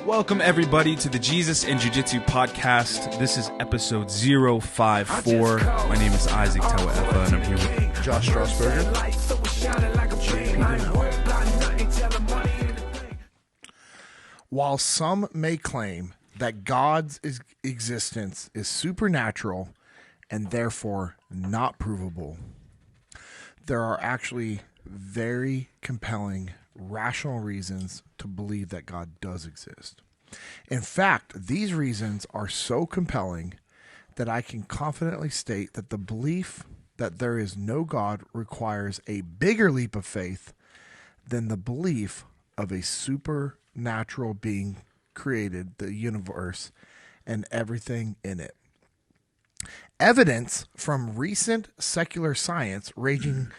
Welcome, everybody, to the Jesus and Jiu-Jitsu podcast. This is episode 054. My name is Isaac Tauaefa, and I'm here with Josh Straussberger. JP Dinnell. While some may claim that God's existence is supernatural and therefore not provable, there are actually very compelling rational reasons to believe that God does exist. In fact, these reasons are so compelling that I can confidently state that the belief that there is no God requires a bigger leap of faith than the belief of a supernatural being created the universe and everything in it. Evidence from recent secular science, ranging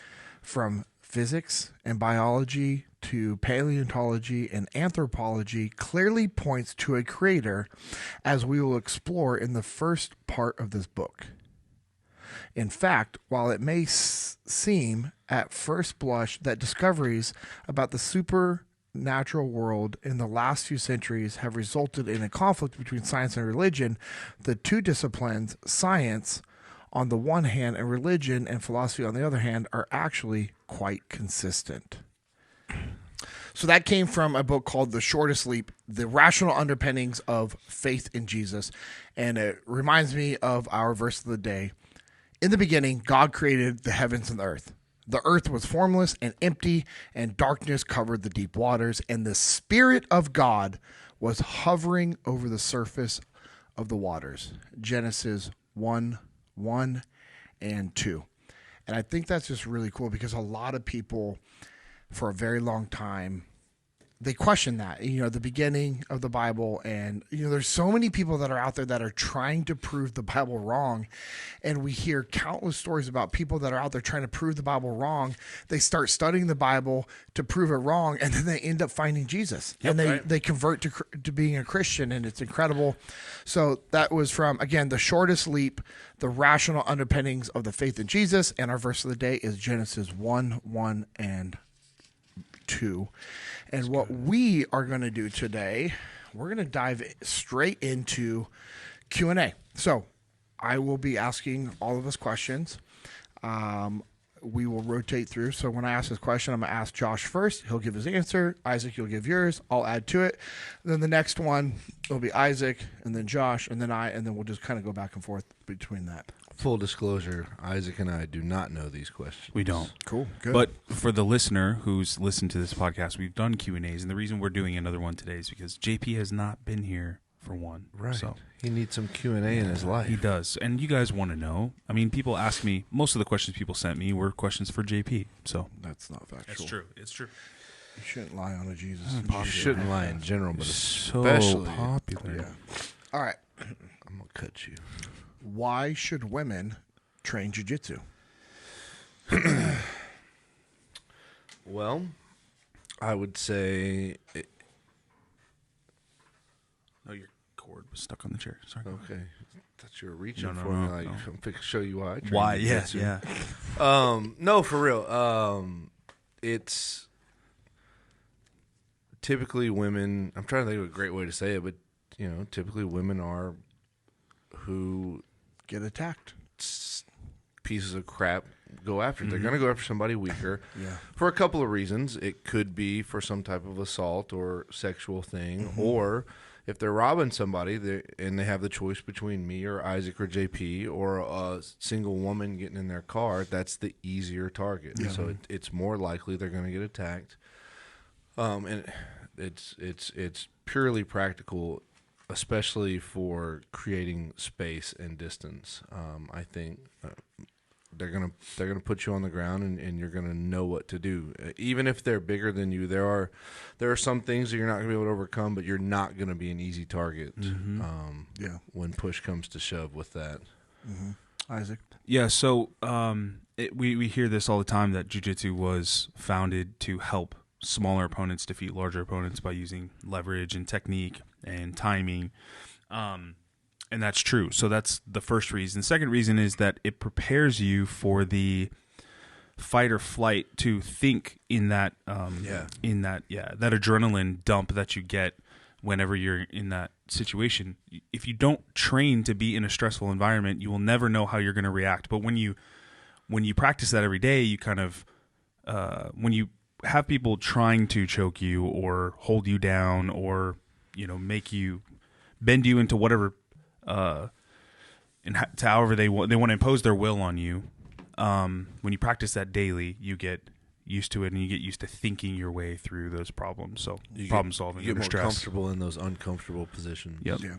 from physics and biology to paleontology and anthropology, clearly points to a creator, as we will explore in the first part of this book. In fact, while it may seem at first blush that discoveries about the supernatural world in the last few centuries have resulted in a conflict between science and religion, the two disciplines, science on the one hand and religion and philosophy on the other hand, are actually quite consistent. So that came from a book called The Shortest Leap, The Rational Underpinnings of Faith in Jesus. And it reminds me of our verse of the day. In the beginning, God created the heavens and the earth. The earth was formless and empty, and darkness covered the deep waters. And the Spirit of God was hovering over the surface of the waters. Genesis 1:1 and 2. And I think that's just really cool because a lot of people, for a very long time, they question that, the beginning of the Bible. And, there's so many people that are out there that are trying to prove the Bible wrong. And we hear countless stories about people that are out there trying to prove the Bible wrong. They start studying the Bible to prove it wrong, and then they end up finding Jesus. Yep, and they convert to being a Christian, and it's incredible. So that was from, again, The Shortest Leap, The Rational Underpinnings of the Faith in Jesus. And our verse of the day is Genesis 1:1 and 2. And what we are going to do today, we're going to dive straight into Q&A. So I will be asking all of us questions. We will rotate through. So when I ask this question, I'm going to ask Josh first. He'll give his answer. Isaac, you'll give yours. I'll add to it. Then the next one will be Isaac, and then Josh, and then I, and then we'll just kind of go back and forth between that. Full disclosure, Isaac and I do not know these questions. We don't. Cool. Good. But for the listener who's listened to this podcast, we've done Q&As, and the reason we're doing another one today is because JP has not been here for one. Right. So he needs some Q&A in his life. He does. And you guys want to know. I mean, people ask me, most of the questions people sent me were questions for JP. So that's not factual. That's true. It's true. You shouldn't lie on a Jesus. You shouldn't lie in general, but so especially popular. Yeah. All right. I'm going to cut you. Why should women train jiu-jitsu? Well, I would say... No, your cord was stuck on the chair. Sorry. Okay. I thought you were reaching No, for me. no. I'm going to show you why I train Why? jiu-jitsu. Yeah. No, for real. It's typically women... I'm trying to think of a great way to say it, but, typically women are who... Get attacked. Pieces of crap go after. They're going to go after somebody weaker for a couple of reasons. It could be for some type of assault or sexual thing, or if they're robbing somebody and they have the choice between me or Isaac or JP or a single woman getting in their car, that's the easier target. Yeah. So it's more likely they're going to get attacked. And it's purely practical, especially for creating space and distance. I think they're gonna put you on the ground and you're gonna know what to do. Even if they're bigger than you, there are some things that you're not gonna be able to overcome, but you're not gonna be an easy target. When push comes to shove with that. Isaac. Yeah. So we hear this all the time that jiu-jitsu was founded to help smaller opponents defeat larger opponents by using leverage and technique and timing. And that's true. So that's the first reason. The second reason is that it prepares you for the fight or flight, to think in that that adrenaline dump that you get whenever you're in that situation. If you don't train to be in a stressful environment, you will never know how you're going to react. But when you practice that every day, you kind of when you have people trying to choke you or hold you down or make you bend you into whatever and to however they want to impose their will on you. When you practice that daily, you get used to it, and you get used to thinking your way through those problems. So problem solving, you get more stress. comfortable in those uncomfortable positions. Yep. Yeah,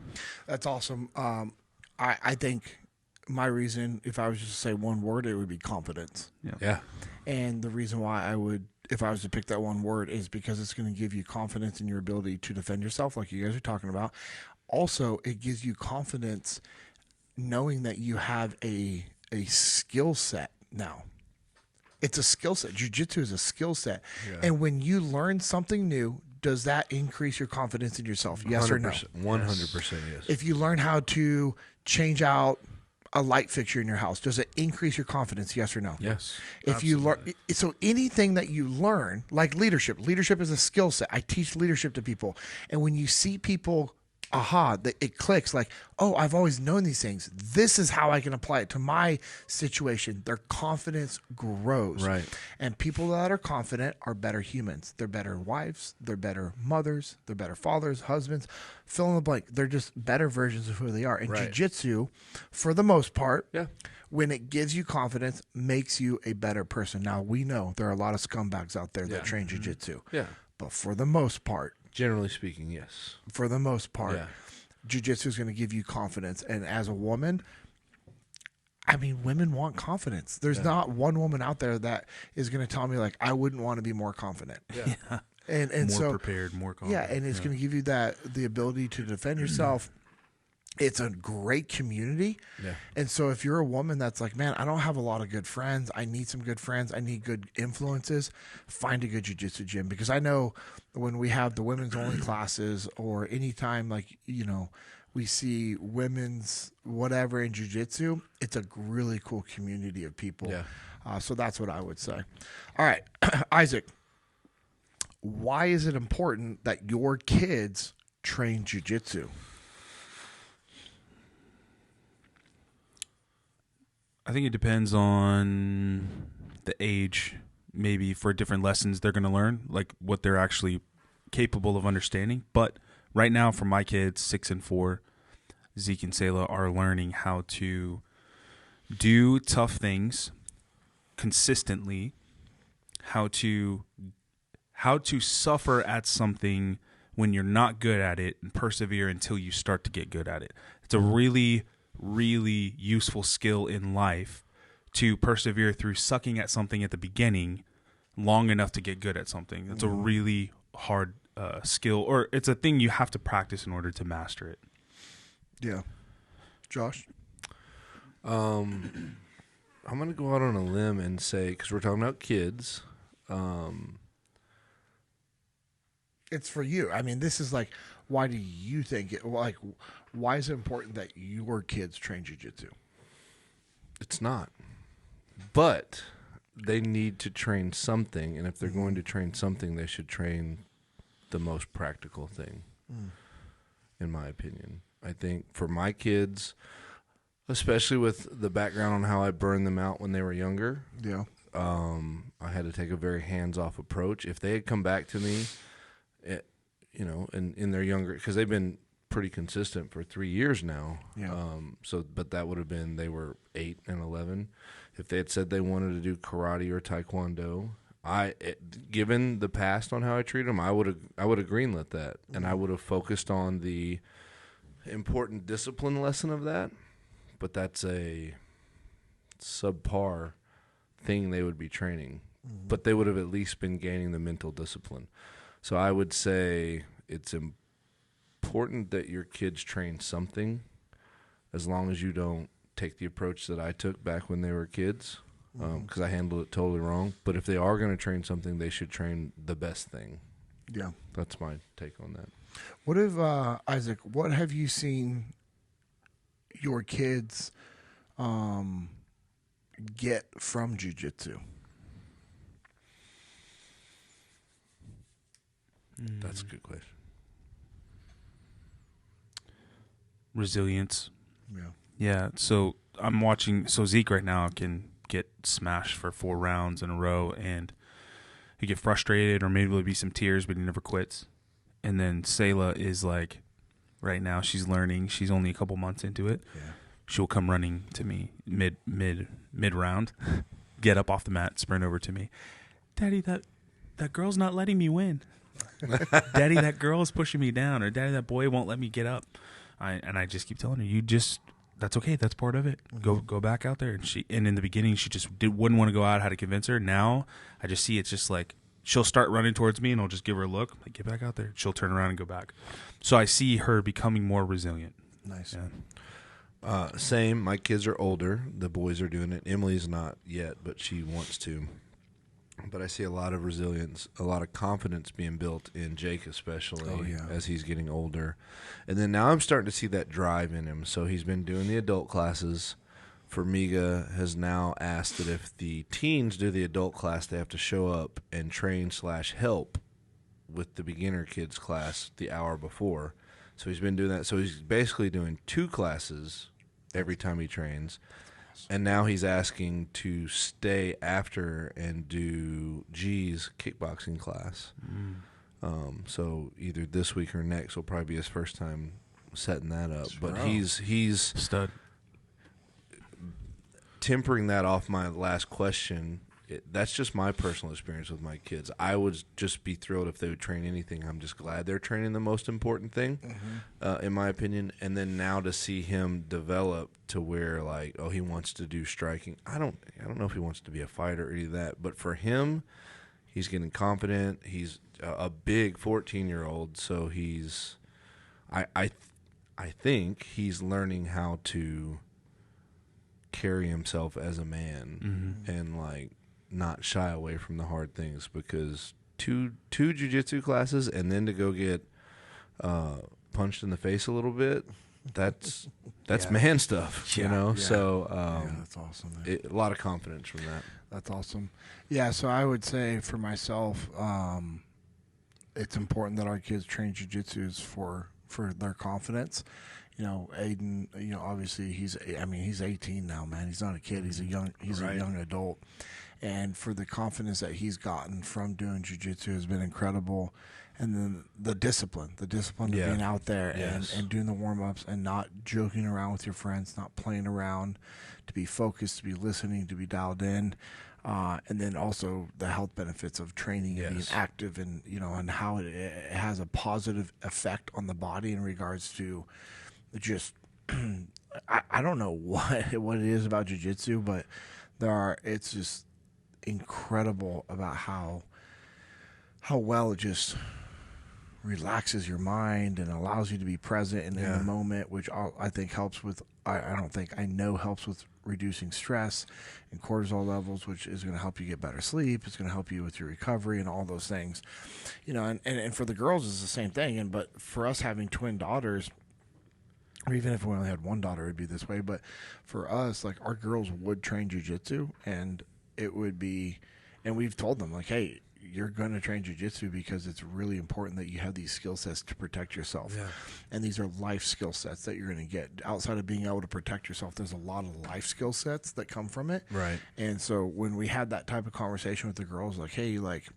that's awesome. I think my reason, if I was just to say one word, it would be confidence. Yeah. And the reason why I would, if I was to pick that one word, is because it's going to give you confidence in your ability to defend yourself, like you guys are talking about. Also, it gives you confidence knowing that you have a skill set now. It's a skill set. Jiu-Jitsu is a skill set. Yeah. And when you learn something new, does that increase your confidence in yourself? Yes or no? 100% yes. If you learn how to change out a light fixture in your house, does it increase your confidence? Yes or no? Yes. If you learn, so anything that you learn, like leadership is a skill set. I teach leadership to people. And when you see people, it clicks like, oh, I've always known these things. This is how I can apply it to my situation. Their confidence grows. Right. And people that are confident are better humans. They're better wives. They're better mothers. They're better fathers, husbands. Fill in the blank. They're just better versions of who they are. And Jiu-Jitsu, for the most part, when it gives you confidence, makes you a better person. Now, we know there are a lot of scumbags out there that train Jiu-Jitsu. Yeah. But for the most part, generally speaking, yes. For the most part, Jiu-Jitsu is going to give you confidence. And as a woman, I mean, women want confidence. There's not one woman out there that is going to tell me, like, I wouldn't want to be more confident. Yeah. And more so, prepared, more confident. Yeah, and it's going to give you the ability to defend yourself. It's a great community. Yeah. And so if you're a woman that's like, man, I don't have a lot of good friends. I need some good friends. I need good influences. Find a good jiu-jitsu gym. Because I know when we have the women's only classes or anytime like, we see women's whatever in jiu-jitsu, it's a really cool community of people. Yeah. So that's what I would say. All right, Isaac, why is it important that your kids train jiu-jitsu? I think it depends on the age, maybe for different lessons they're going to learn, like what they're actually capable of understanding. But right now, for my kids, 6 and 4, Zeke and Selah are learning how to do tough things consistently, how to suffer at something when you're not good at it and persevere until you start to get good at it. It's a really useful skill in life to persevere through sucking at something at the beginning long enough to get good at something. It's a really hard skill, or it's a thing you have to practice in order to master it. Yeah. Josh? I'm going to go out on a limb and say, because we're talking about kids. It's for you. I mean, this is like, why do you think it, like, why is it important that your kids train jiu-jitsu? It's not. But they need to train something, and if they're going to train something, they should train the most practical thing, in my opinion. I think for my kids, especially with the background on how I burned them out when they were younger, I had to take a very hands-off approach. If they had come back to me, in their younger, because they've been pretty consistent for 3 years now. But that would have been, they were 8 and 11. If they had said they wanted to do karate or taekwondo, given the past on how I treat them, I would have greenlit that, and I would have focused on the important discipline lesson of that. But that's a subpar thing they would be training, but they would have at least been gaining the mental discipline. So I would say it's important that your kids train something, as long as you don't take the approach that I took back when they were kids, because I handled it totally wrong. But if they are going to train something, they should train the best thing. Yeah. That's my take on that. What if, Isaac, what have you seen your kids get from jiu-jitsu? That's a good question. resilience. Yeah. Yeah. So I'm watching. So Zeke right now can get smashed for 4 rounds in a row, and he get frustrated, or maybe there'll be some tears, but he never quits. And then Sayla is like, right now she's learning. She's only a couple months into it. Yeah. She'll come running to me mid round, get up off the mat, sprint over to me. Daddy, that girl's not letting me win. Daddy, that girl is pushing me down, or Daddy, that boy won't let me get up. I just keep telling her, that's okay. That's part of it. Go back out there. And in the beginning, she just wouldn't want to go out. I had to convince her. Now I just see it's just like she'll start running towards me, and I'll just give her a look. Like, get back out there. She'll turn around and go back. So I see her becoming more resilient. Nice. Yeah. Same. My kids are older. The boys are doing it. Emily's not yet, but she wants to. But I see a lot of resilience, a lot of confidence being built in Jake, especially as he's getting older. And then now I'm starting to see that drive in him. So he's been doing the adult classes. Formiga has now asked that if the teens do the adult class, they have to show up and train/help with the beginner kids class the hour before. So he's been doing that. So he's basically doing 2 classes every time he trains. And now he's asking to stay after and do G's kickboxing class. So either this week or next will probably be his first time setting that up. But he's Stud. tempering that off my last question. That's just my personal experience with my kids. I would just be thrilled if they would train anything. I'm just glad they're training the most important thing, in my opinion. And then now to see him develop to where, like, he wants to do striking. I don't know if he wants to be a fighter or any of that. But for him, he's getting confident. He's a big 14-year-old, so he's. I think he's learning how to carry himself as a man and like. Not shy away from the hard things, because two jiu-jitsu classes and then to go get punched in the face a little bit, that's man stuff, you know. Yeah. So that's awesome, man. A lot of confidence from that. That's awesome. Yeah, so I would say for myself, it's important that our kids train jiu-jitsu for their confidence. You know, Aiden, obviously he's 18 now, man. He's not a kid. He's a young adult. And for the confidence that he's gotten from doing jiu-jitsu has been incredible. And then the discipline of being out there and doing the warm-ups and not joking around with your friends, not playing around, to be focused, to be listening, to be dialed in. And then also the health benefits of training and being active, and, and how it has a positive effect on the body in regards to just, I don't know what it is about jiu-jitsu, but it's just incredible about how well it just relaxes your mind and allows you to be present and in the moment, which I think helps with, I know helps with reducing stress and cortisol levels, which is going to help you get better sleep. It's going to help you with your recovery and all those things, and for the girls it's the same thing. But for us having twin daughters, or even if we only had one daughter, it'd be this way. But for us, like, our girls would train jiu-jitsu, and it would be, and we've told them, like, hey, you're going to train jiu-jitsu because it's really important that you have these skill sets to protect yourself. Yeah. And these are life skill sets that you're going to get. Outside of being able to protect yourself, there's a lot of life skill sets that come from it. Right. And so when we had that type of conversation with the girls, like, hey, like,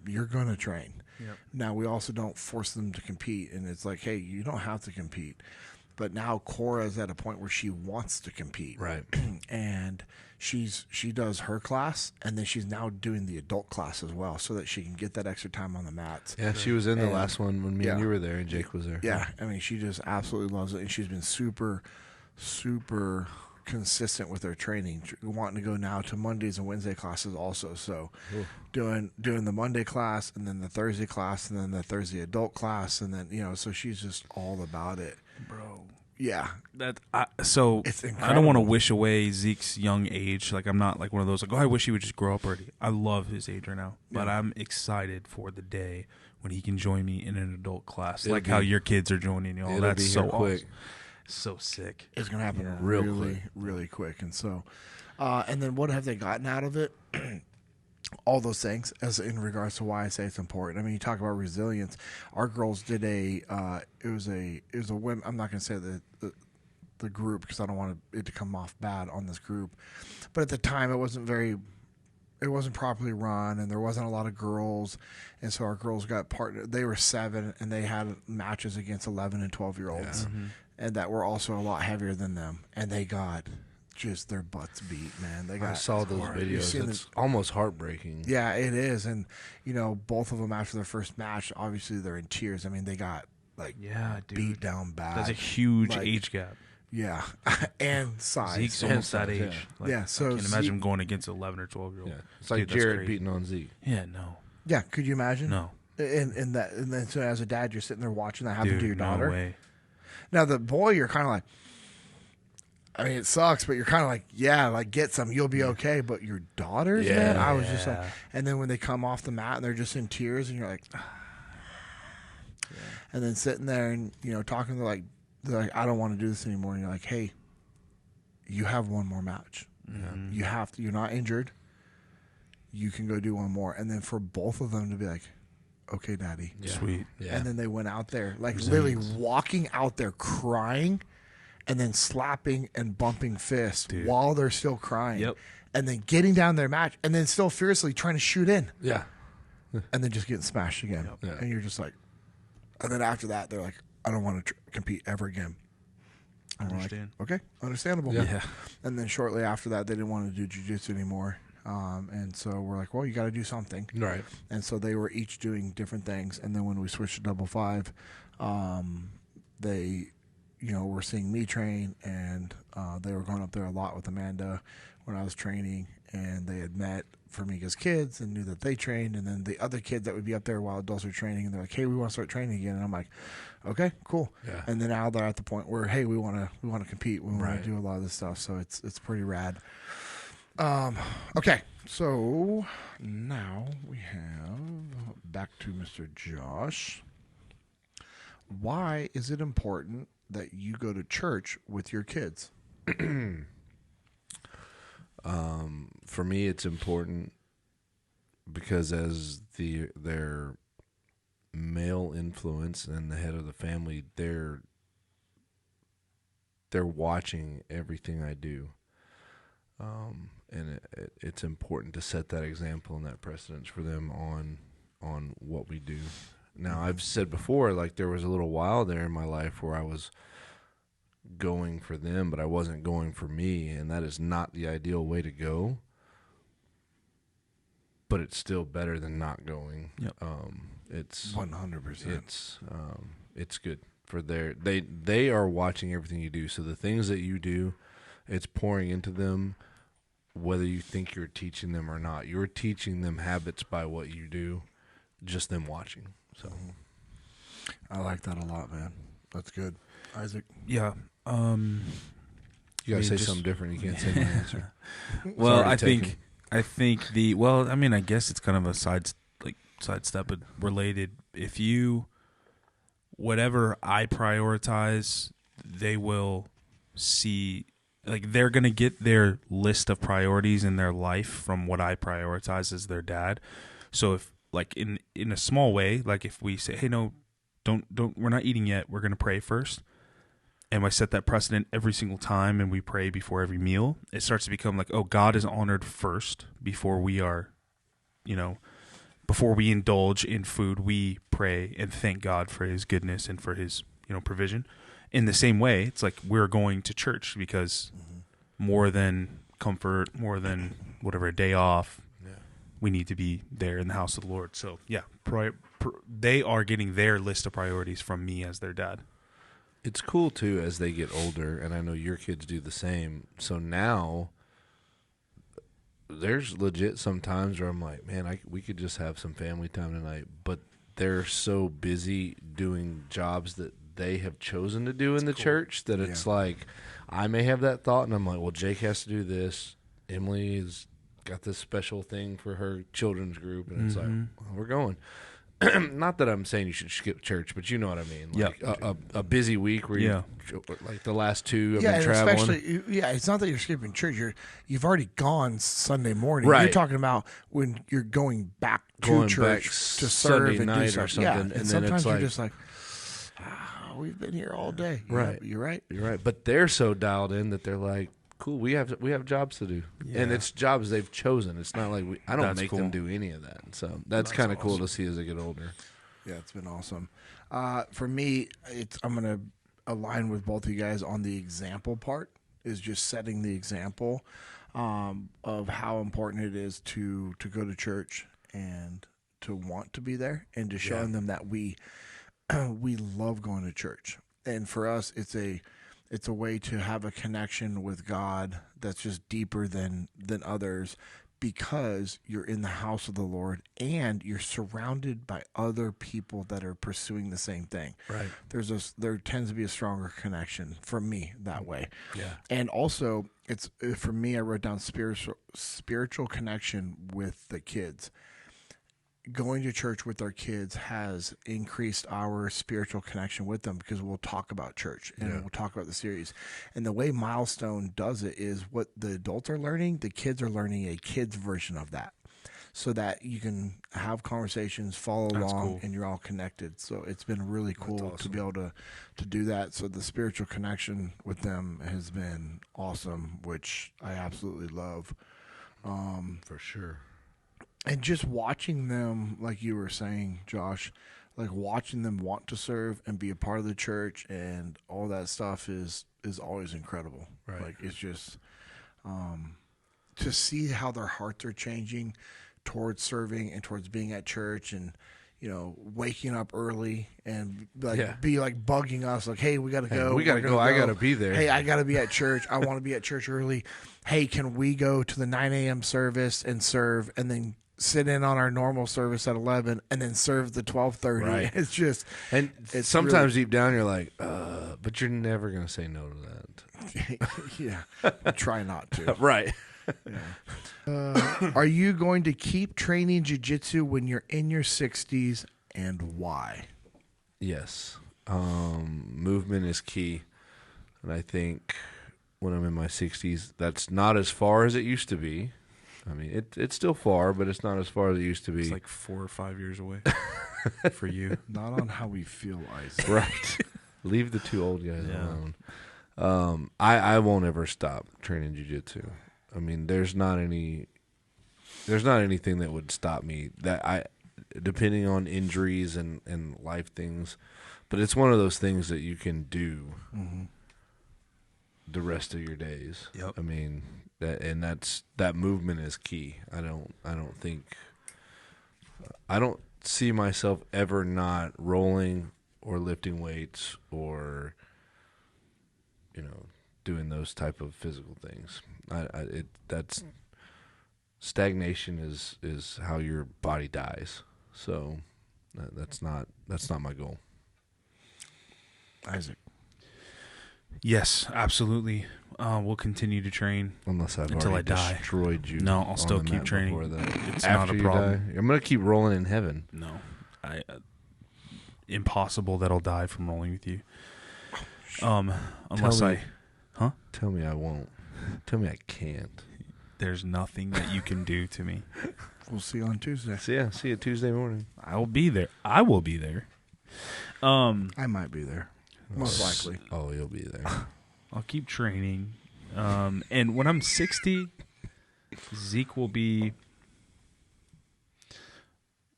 you're going to train. Yep. Now, we also don't force them to compete. And it's like, hey, you don't have to compete. But now Cora's at a point where she wants to compete. Right. And she does her class, and then she's now doing the adult class as well, so that she can get that extra time on the mats. Yeah, she was in the last one when me and you were there, and Jake was there. Yeah, I mean, she just absolutely loves it, and she's been super, super consistent with her training, wanting to go now to Mondays and Wednesday classes also. So doing the Monday class, and then the Thursday class, and then the Thursday adult class, and then, so she's just all about it. Bro. Yeah. So it's I don't want to wish away Zeke's young age. Like, I'm not like one of those, like, I wish he would just grow up already. I love his age right now. But I'm excited for the day when he can join me in an adult class. How your kids are joining you all. That's so quick. Awesome. So sick. It's going to happen really quick. And so, and then what have they gotten out of it? All those things, as in regards to why I say it's important. I mean, you talk about resilience. Our girls did it was a women. I'm not going to say the group because I don't want it to come off bad on this group. But at the time, it wasn't properly run, and there wasn't a lot of girls, and so our girls got partnered. They were 7, and they had matches against 11 and 12-year-olds, and that were also a lot heavier than them, and they got just their butts beat, man. I saw those videos. It's almost heartbreaking. Yeah, it is, and both of them after their first match, obviously they're in tears. I mean, they got beat down bad. That's a huge age gap. Yeah, and size. Zeke's almost that age. So I can imagine going against 11 or 12-year-old. Yeah. It's like Jared beating on Zeke. Yeah, no. Yeah, could you imagine? No. And then so as a dad, you're sitting there watching that happen to your daughter. No way. Now the boy, you're kind of like, I mean, it sucks, but you're kind of like, yeah, get some, you'll be okay. But your daughters, man, I was just like, and then when they come off the mat and they're just in tears, and you're like, and then sitting there and talking to they're like, I don't want to do this anymore. And you're like, hey, you have one more match. Mm-hmm. You have to. You're not injured. You can go do one more. And then for both of them to be like, okay, Daddy. Yeah. Sweet. Yeah. And then they went out there, literally walking out there crying and then slapping and bumping fists while they're still crying. Yep. And then getting down their match and then still fiercely trying to shoot in. Yeah. And then just getting smashed again. Yep. Yeah. And you're just like, and then after that, they're like, I don't want to compete ever again. And Understand. we're like, okay, understandable. Yeah. And then shortly after that, they didn't want to do jiu-jitsu anymore. And so we're like, well, you got to do something. Right. And so they were each doing different things. And then when we switched to double five, they, were seeing me train, and they were going up there a lot with Amanda when I was training. And they had met Formiga's kids and knew that they trained. And then the other kids that would be up there while adults are training, and they're like, hey, we want to start training again. And I'm like, okay, cool. Yeah. And then now they're at the point where, hey, we want to compete. We want to do a lot of this stuff. So it's pretty rad. Okay, so now we have back to Mr. Josh. Why is it important that you go to church with your kids? For me, it's important because as their male influence and the head of the family, they're watching everything I do. And it's important to set that example and that precedence for them on what we do. Now, I've said before, there was a little while there in my life where I was going for them, but I wasn't going for me, and that is not the ideal way to go. But it's still better than not going. Yep. It's 100%. It's good for they are watching everything you do. So the things that you do, it's pouring into them, whether you think you're teaching them or not. You're teaching them habits by what you do, just them watching. So I like that a lot, man. That's good. Isaac? Yeah. You gotta say something different. You can't say my answer. Well, I think I guess it's kind of a sidestep, but related. If you, whatever I prioritize, they will see. They're gonna get their list of priorities in their life from what I prioritize as their dad. So if, in a small way, if we say, hey, no, don't, we're not eating yet, we're gonna pray first. And I set that precedent every single time, and we pray before every meal. It starts to become God is honored first before we are, before we indulge in food, we pray and thank God for his goodness and for his, provision. In the same way, it's we're going to church because more than comfort, more than whatever, a day off, we need to be there in the house of the Lord. So, yeah, they are getting their list of priorities from me as their dad. It's cool, too, as they get older, and I know your kids do the same. So now there's legit sometimes where I'm like, man, we could just have some family time tonight. But they're so busy doing jobs that they have chosen to do in the church that it's I may have that thought, and I'm like, well, Jake has to do this. Emily's got this special thing for her children's group, and it's well, we're going. Not that I'm saying you should skip church, but you know what I mean. A busy week where you, the last two have been traveling. Especially, it's not that you're skipping church. You've already gone Sunday morning. Right. You're talking about when you're going back to church to serve Sunday and night do stuff. or something. Yeah, and then sometimes it's you're just we've been here all day. Right. Yeah, you're right. You're right. But they're so dialed in that they're like, cool, we have jobs to do. Yeah. And it's jobs they've chosen. It's not like I don't That's make cool. them do any of that. So that's kind of cool to see as they get older. Yeah, it's been awesome. For me, I'm going to align with both of you guys on the example part, is just setting the example of how important it is to go to church and to want to be there, and to showing them that we love going to church. And for us, it's a way to have a connection with God that's just deeper than others, because you're in the house of the Lord and you're surrounded by other people that are pursuing the same thing. Right. There tends to be a stronger connection for me that way. Yeah. And also, it's for me, I wrote down spiritual connection with the kids. Going to church with our kids has increased our spiritual connection with them, because we'll talk about church and we'll talk about the series. And the way Milestone does it is, what the adults are learning, the kids are learning a kid's version of that, so that you can have conversations, follow along, cool. and you're all connected. So it's been really cool awesome. to be able to do that. So the spiritual connection with them has been awesome, which I absolutely love. For sure. And just watching them, like you were saying, Josh, like watching them want to serve and be a part of the church and all that stuff is always incredible. Right. Like, it's just to see how their hearts are changing towards serving and towards being at church, and waking up early and be like bugging us, like, hey, we got to go. We got to go. I got to be there. Hey, I got to be at church. I want to be at church early. Hey, can we go to the 9 a.m. service and serve, and then sit in on our normal service at 11 and then serve the 12:30? Right. It's just, And it's sometimes deep down you're like, but you're never going to say no to that. yeah, try not to. Right. Are you going to keep training jiu-jitsu when you're in your 60s, and why? Yes. Movement is key. And I think when I'm in my 60s, that's not as far as it used to be. I mean, it's still far, but it's not as far as it used to be. It's like 4 or 5 years away for you. Not on how we feel, Isaac. Right. Leave the two old guys alone. I won't ever stop training jiu-jitsu. I mean, there's not anything that would stop me, depending on injuries and life things. But it's one of those things that you can do the rest of your days. Yep. I mean, that movement is key. I don't see myself ever not rolling or lifting weights or doing those type of physical things. That's stagnation is how your body dies. So that's not my goal. Isaac. Yes, absolutely. We'll continue to train Unless I've until already I die. destroyed you. No, I'll on still the keep mat training. before that. It's After not a you problem. die, I'm gonna keep rolling in heaven. No, impossible that I'll die from rolling with you. Unless Tell me I won't. Tell me I can't. there's nothing that you can do to me. We'll see you on Tuesday. See you Tuesday morning. I will be there. I will be there. I might be there. Most likely. Oh, you'll be there. I'll keep training. And when I'm 60, Zeke will be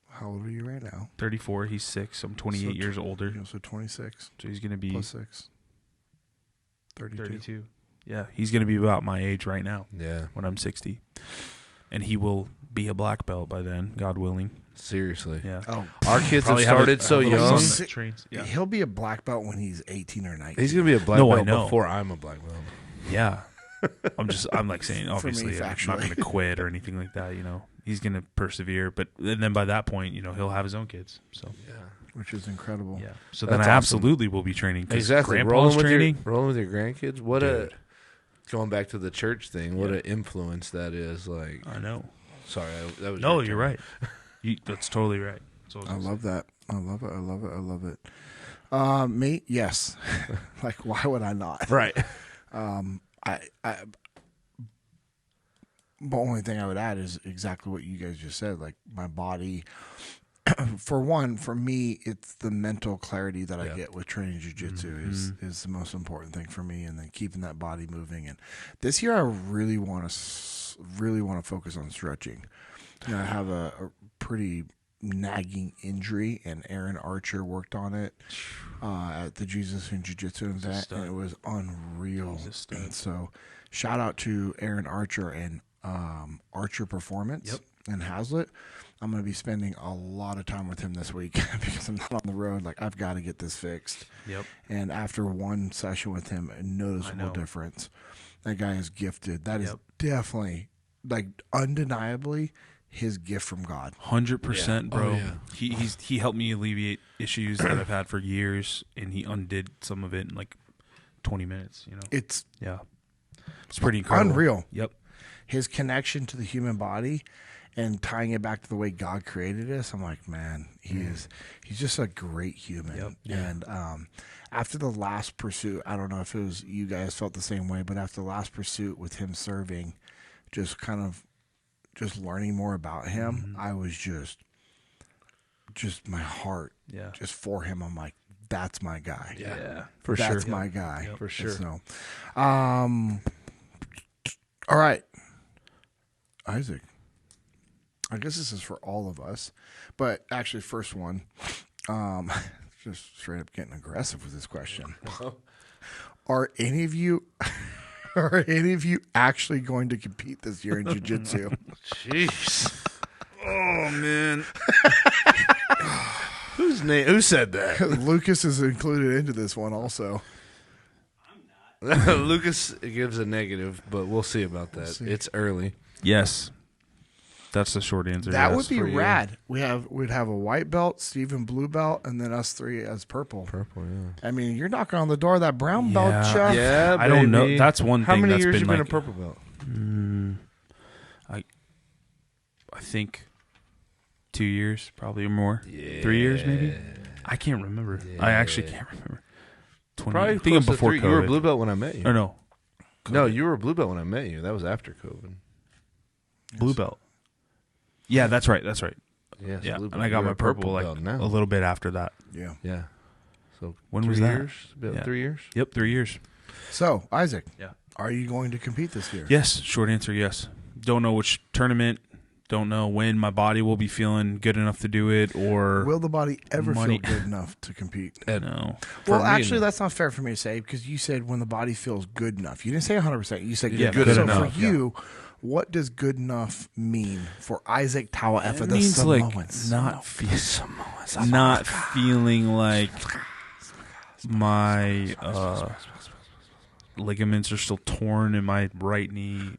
How old are you right now? 34. He's 6. I'm 28 years older. So 26 So he's going to be plus 6. 32. 32. Yeah, he's going to be about my age right now Yeah. when I'm 60. And he will be a black belt by then, God willing. Seriously. Yeah. Oh, Our kids have Probably have started a so little young. son that trains. Yeah. he'll be a black belt when he's 18 or 19. He's gonna be a black No, I belt know. before I'm a black belt. Yeah. I'm like saying, obviously, I'm not factually. going to quit or anything like that. He's going to persevere. But then by that point, he'll have his own kids. So, Yeah. Which is incredible. yeah. So That's then I awesome. absolutely will be training. 'Cause Exactly. Grandpa's training. Rolling with your grandkids. What Dude. going back to the church thing. What an influence that is. Like, I know. sorry, that was No, your you're turn. right. That's totally right. That's I love that. I love it. I love it. I love it. Me, yes. Like, why would I not? Right. The only thing I would add is exactly what you guys just said. Like, my body for me, it's the mental clarity that I get with training jiu-jitsu is the most important thing for me, and then keeping that body moving. And this year, I really want to focus on stretching. You know, I have a pretty nagging injury, and Aaron Archer worked on it at the Jesus and Jiu-Jitsu event, and it was unreal. And so, shout out to Aaron Archer and Archer Performance in Hazlitt. I'm going to be spending a lot of time with him this week because I'm not on the road. Like, I've got to get this fixed. Yep. And after one session with him, a noticeable difference. That guy is gifted. That is definitely, like, undeniably his gift from God. 100%, bro. Oh, yeah. He helped me alleviate issues that I've had for years, and he undid some of it in like 20 minutes. You know, It's pretty incredible. unreal. Yep. His connection to the human body and tying it back to the way God created us, I'm like, man, he's just a great human. Yep. And after the last pursuit, I don't know if it was you guys felt the same way, but after the last pursuit with him serving, just learning more about him, I was just my heart, just for him. I'm like, that's my guy. Yeah. For sure. That's my guy. For sure. So, all right, Isaac. I guess this is for all of us, but actually, first one, just straight up getting aggressive with this question. Are any of you actually going to compete this year in jiu-jitsu? Jeez. Oh man. Who said that? Lucas is included into this one also. Lucas gives a negative, but we'll see about that. It's early. Yes. That's the short answer. That yes. would be for you. rad. We'd have a white belt, Steven blue belt, and then us three as purple. Purple, yeah. I mean, you're knocking on the door of that brown belt, Chuck. Yeah, I don't know. baby. That's one How thing many that's years been you been like, a purple belt? I think 2 years, probably or more. 3 years, maybe. I can't remember. I actually can't remember. 20, Probably I think close to before 3. COVID. You were a blue belt when I met you. Or no, No, you were a blue belt when I met you. That was after COVID. blue belt. Yeah, that's right. That's right. Yes, Yeah, blue and belt. I got You're my a purple like belt now. a little bit after that. Yeah. Yeah. So When 3 was that? years? About Yeah. 3 years? Yep, 3 years. So, Isaac, Yeah. are you going to compete this year? Yes, short answer, yes. Don't know which tournament. Don't know when my body will be feeling good enough to do it, or Will the body ever Money. feel good enough to compete? no. Well, me, actually, no. that's not fair for me to say because you said when the body feels good enough. You didn't say 100%. You said Yeah, good, good enough. So enough, for you, what does good enough mean for Isaac Tauaefa, It the means Samoans? like not feeling like my ligaments are still torn in my right knee.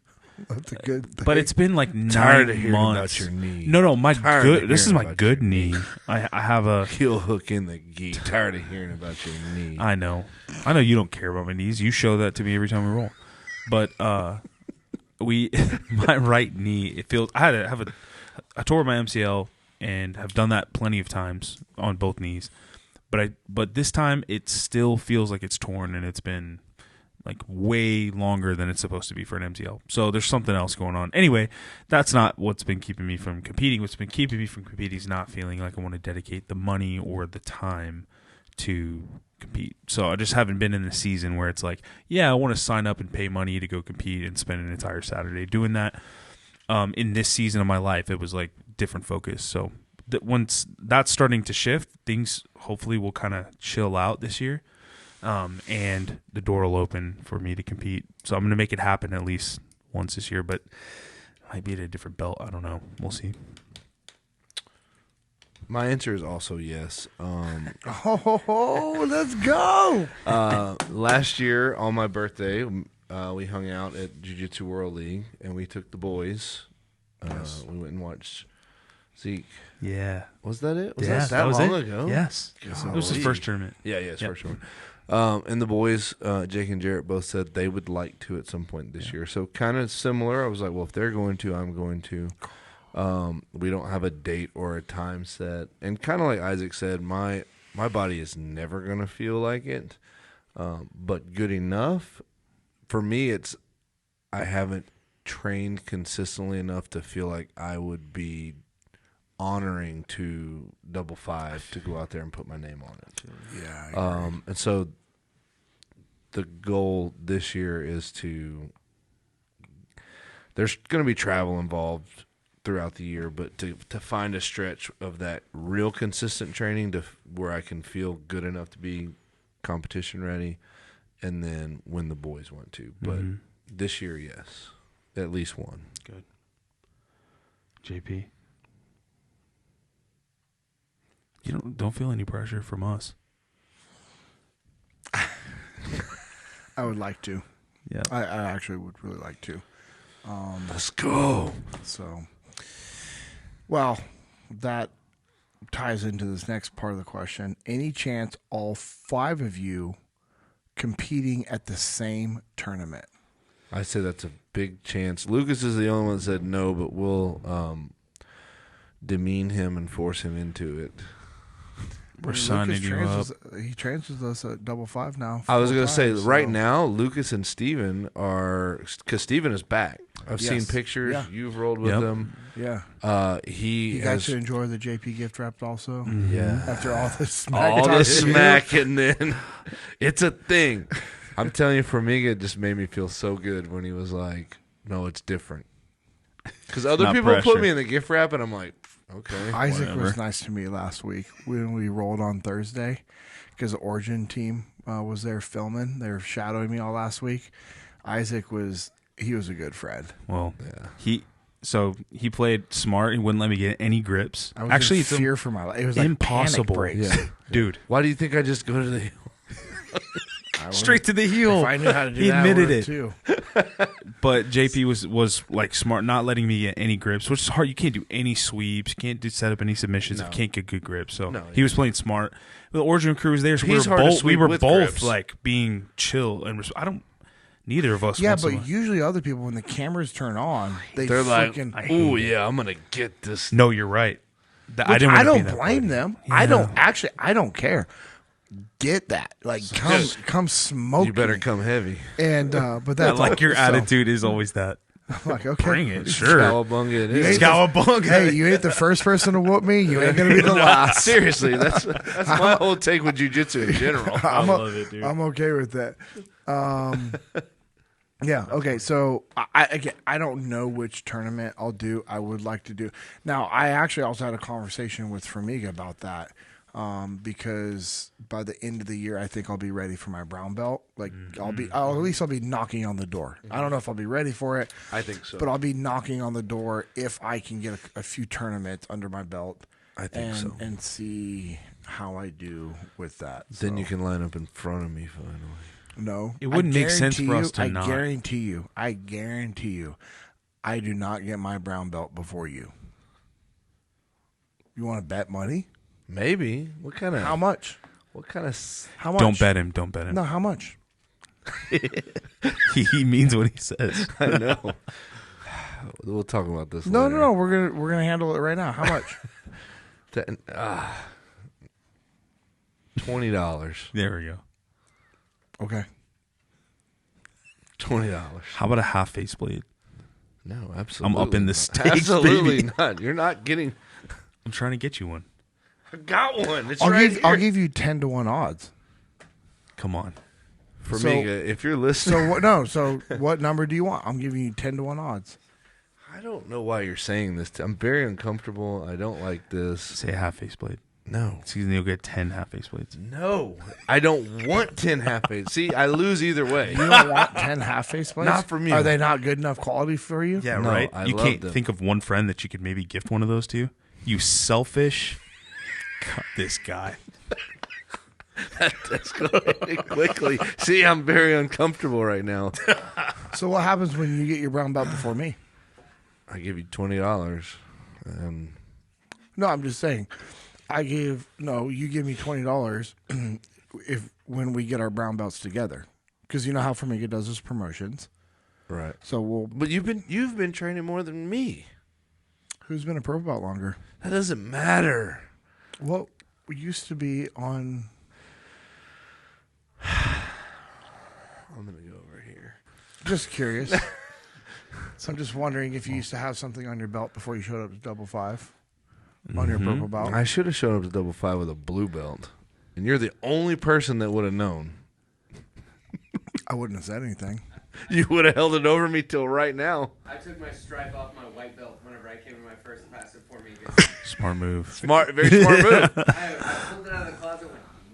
That's a good thing. But it's been like 9 Tired of hearing months. about your knee. No, my Tired good. of This is hearing my about good your knee. I have a. Heel hook in the gi. Tired of hearing about your knee. I know you don't care about my knees. You show that to me every time we roll. But my right knee, it feels. I tore my MCL and have done that plenty of times on both knees. But this time it still feels like it's torn, and it's been like way longer than it's supposed to be for an MCL. So there's something else going on. Anyway, that's not what's been keeping me from competing. What's been keeping me from competing is not feeling like I want to dedicate the money or the time to compete. So I just haven't been in the season where it's like, yeah, I want to sign up and pay money to go compete and spend an entire Saturday doing that. In this season of my life, it was like different focus. So once that's starting to shift, things hopefully will kind of chill out this year. And the door will open for me to compete. So I'm going to make it happen at least once this year, but it might be at a different belt. I don't know. We'll see. My answer is also yes. Let's go. Last year on my birthday, we hung out at Jiu-Jitsu World League, and we took the boys. We went and watched Zeke. Yeah. Was that it? Was Yeah, that was long it. ago? Yes. It was his first tournament. Yeah, it's Yep. first one. And the boys, Jake and Jarrett, both said they would like to at some point this year. So kind of similar. I was like, well, if they're going to, I'm going to. We don't have a date or a time set. And kind of like Isaac said, my body is never going to feel like it. But good enough. For me, I haven't trained consistently enough to feel like I would be honoring to double five to go out there and put my name on it. Yeah. I agree. And so the goal this year is there's going to be travel involved throughout the year, but to find a stretch of that real consistent training to where I can feel good enough to be competition ready, and then when the boys want to. But this year, yes, at least one. Good. JP, you don't feel any pressure from us. I would like to. Yeah. I actually would really like to. Let's go. So, well, that ties into this next part of the question. Any chance all 5 of you competing at the same tournament? I say that's a big chance. Lucas is the only one that said no, but we'll demean him and force him into it. We're signing you up. He trains with us at double five now. I was going to say, right now, Lucas and Steven are, because Steven is back. I've seen pictures. Yeah. You've rolled with him. Yeah. He You got has, to enjoy the JP gift wrapped also? yeah. After all this smack. All the talk. smack, and then it's a thing. I'm telling you, Formiga, it just made me feel so good when he was like, no, it's different. Because other Not people pressure. put me in the gift wrap, and I'm like, okay. Isaac Whatever. was nice to me last week when we rolled on Thursday because the Origin team was there filming. They were shadowing me all last week. Isaac was a good friend. Well, Yeah. he played smart and wouldn't let me get any grips. I was Actually, in it's fear for my life. It was like impossible. panic breaks. Yeah. Dude. Why do you think I just go to the Straight to the heel. If I knew how to do He that, I admitted would it. too. But JP was like smart, not letting me get any grips, which is hard. You can't do any sweeps, you can't set up any submissions if you can't get good grips. So No, he was playing smart. The Origin crew was there, so He's hard to we sweep were with both grips. like being chill and neither of us. Yeah, wants but to- usually other people, when the cameras turn on, They're like, freaking. oh, yeah, I'm going to get this. no, you're right. Which I didn't. I wanna be don't that blame buddy. them. Yeah. I don't care. Get that. Like, come smoke. You better me. come heavy. And but Yeah, that's like your so, attitude is always that. I'm like, okay, Bring it, sure. Cowabunga it is. ain't Cowabunga. Hey, you ain't the first person to whoop me. You ain't gonna be the last. Seriously, that's my whole take with jiu-jitsu in general. I love it, dude. I'm okay with that. Yeah. Okay. So I don't know which tournament I'll do. I would like to do. Now, I actually also had a conversation with Formiga about that because by the end of the year, I think I'll be ready for my brown belt. Like at least I'll be knocking on the door. I don't know if I'll be ready for it. I think so. But I'll be knocking on the door if I can get a few tournaments under my belt. I think so. And see how I do with that. Then So, you can line up in front of me finally. no. It wouldn't I make sense for guarantee us to you, not. I guarantee you, I do not get my brown belt before you. You want to bet money? Maybe. What kind of? How much? What kind of? How much? Don't bet him. Don't bet him. No, how much? He means what he says. I know. We'll talk about this. No, later. no, no. We're gonna handle it right now. How much? $20. There we go. Okay. $20. How about a half face blade? No, absolutely. I'm up in the not. stakes, Absolutely baby. not. You're not getting. I'm trying to get you one. I got one. It's I'll give you 10-1 odds. Come on. For so- me, if you're listening, So what? No. So what number do you want? I'm giving you 10-1 odds. I don't know why you're saying this. I'm very uncomfortable. I don't like this. Say a half face blade. No. Excuse me, you'll get 10 half face blades. No. I don't want 10 half face. See, I lose either way. You don't want 10 half face blades? Not from you. Are they not good enough quality for you? Yeah, No, right? I You love can't them. think of one friend that you could maybe gift one of those to? You selfish. God, this guy. Escalating quickly. See, I'm very uncomfortable right now. So what happens when you get your brown belt before me? I give you $20. And No, I'm just saying. You give me $20 when we get our brown belts together. Because you know how Formiga does his promotions. right. So But you've been training more than me. who's been a pro belt longer? That doesn't matter. Well, we used to be on. I'm gonna go over here. Just curious. So I'm just wondering if you used to have something on your belt before you showed up to double five. on your purple belt. I should have shown up to double five with a blue belt, and you're the only person that would have known. I wouldn't have said anything. You would have held it over me till right now. I took my stripe off my white belt whenever I came to my first passive forming. Smart move. Very smart move. I pulled it out of the closet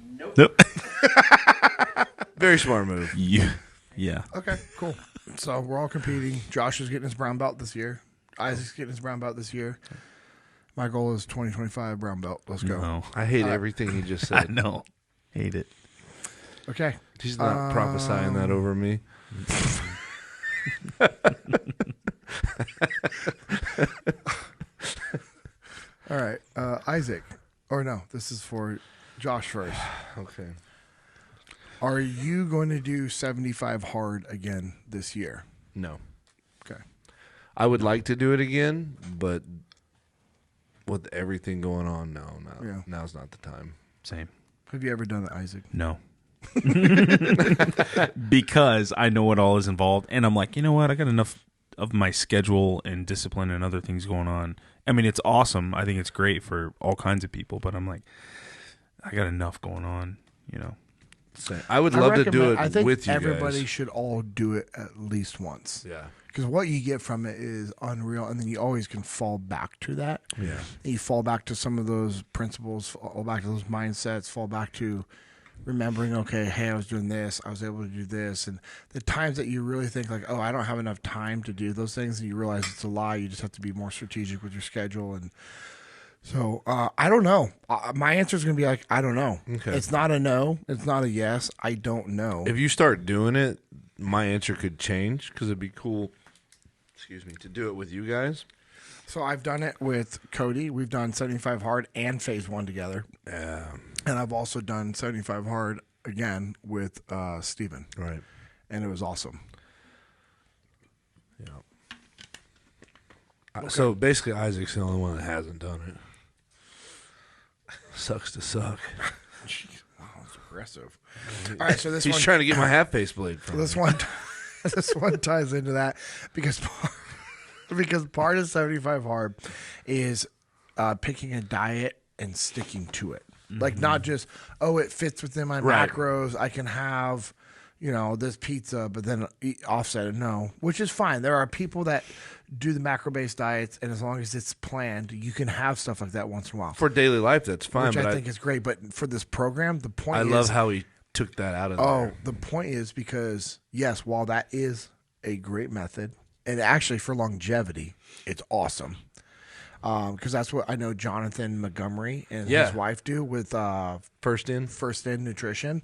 and went, nope. Very smart move. Yeah. Okay, cool. So we're all competing. Josh is getting his brown belt this year. Isaac's getting his brown belt this year. My goal is 2025 brown belt. Let's go. No. I hate everything he just said. No. Hate it. Okay. He's not prophesying that over me. All right. Isaac. Or no, this is for Josh first. Okay. Are you going to do 75 hard again this year? No. Okay. I would like to do it again, but with everything going on, Yeah. now's not the time. Same. Have you ever done it, Isaac? No. Because I know what all is involved, and I'm like, you know what? I got enough of my schedule and discipline and other things going on. I mean, it's awesome. I think it's great for all kinds of people, but I'm like, I got enough going on, you know. I would love to do I it think with you everybody guys. should all do it at least once. Yeah. Because what you get from it is unreal, and then you always can fall back to that. Yeah. You fall back to some of those principles, fall back to those mindsets, fall back to remembering, okay, hey, I was doing this, I was able to do this. And the times that you really think like, oh, I don't have enough time to do those things, and you realize it's a lie. You just have to be more strategic with your schedule. And so I don't know. My answer is going to be like, I don't know. Okay. It's not a no. It's not a yes. I don't know. If you start doing it, my answer could change because it'd be cool, to do it with you guys. So I've done it with Cody. We've done 75 hard and phase 1 together. Yeah. And I've also done 75 hard again with Steven. Right. And it was awesome. Yeah. So basically, Isaac's the only one that hasn't done it. Sucks to suck. Jeez, wow, that's aggressive. All right, so this He's one, trying to get my half face blade from this me. one, this one ties into that because part of 75 hard is picking a diet and sticking to it. Like not just, oh, it fits within my Right. macros. I can have, this pizza, but then eat offset it. No, which is fine. There are people that do the macro-based diets, and as long as it's planned, you can have stuff like that once in a while. For daily life, that's fine. Which But I think is great. But for this program, the point I is... love how he took that out of there. the point is because, yes, while that is a great method, and actually for longevity, it's awesome. Because that's what I know Jonathan Montgomery and his wife do with First in. nutrition.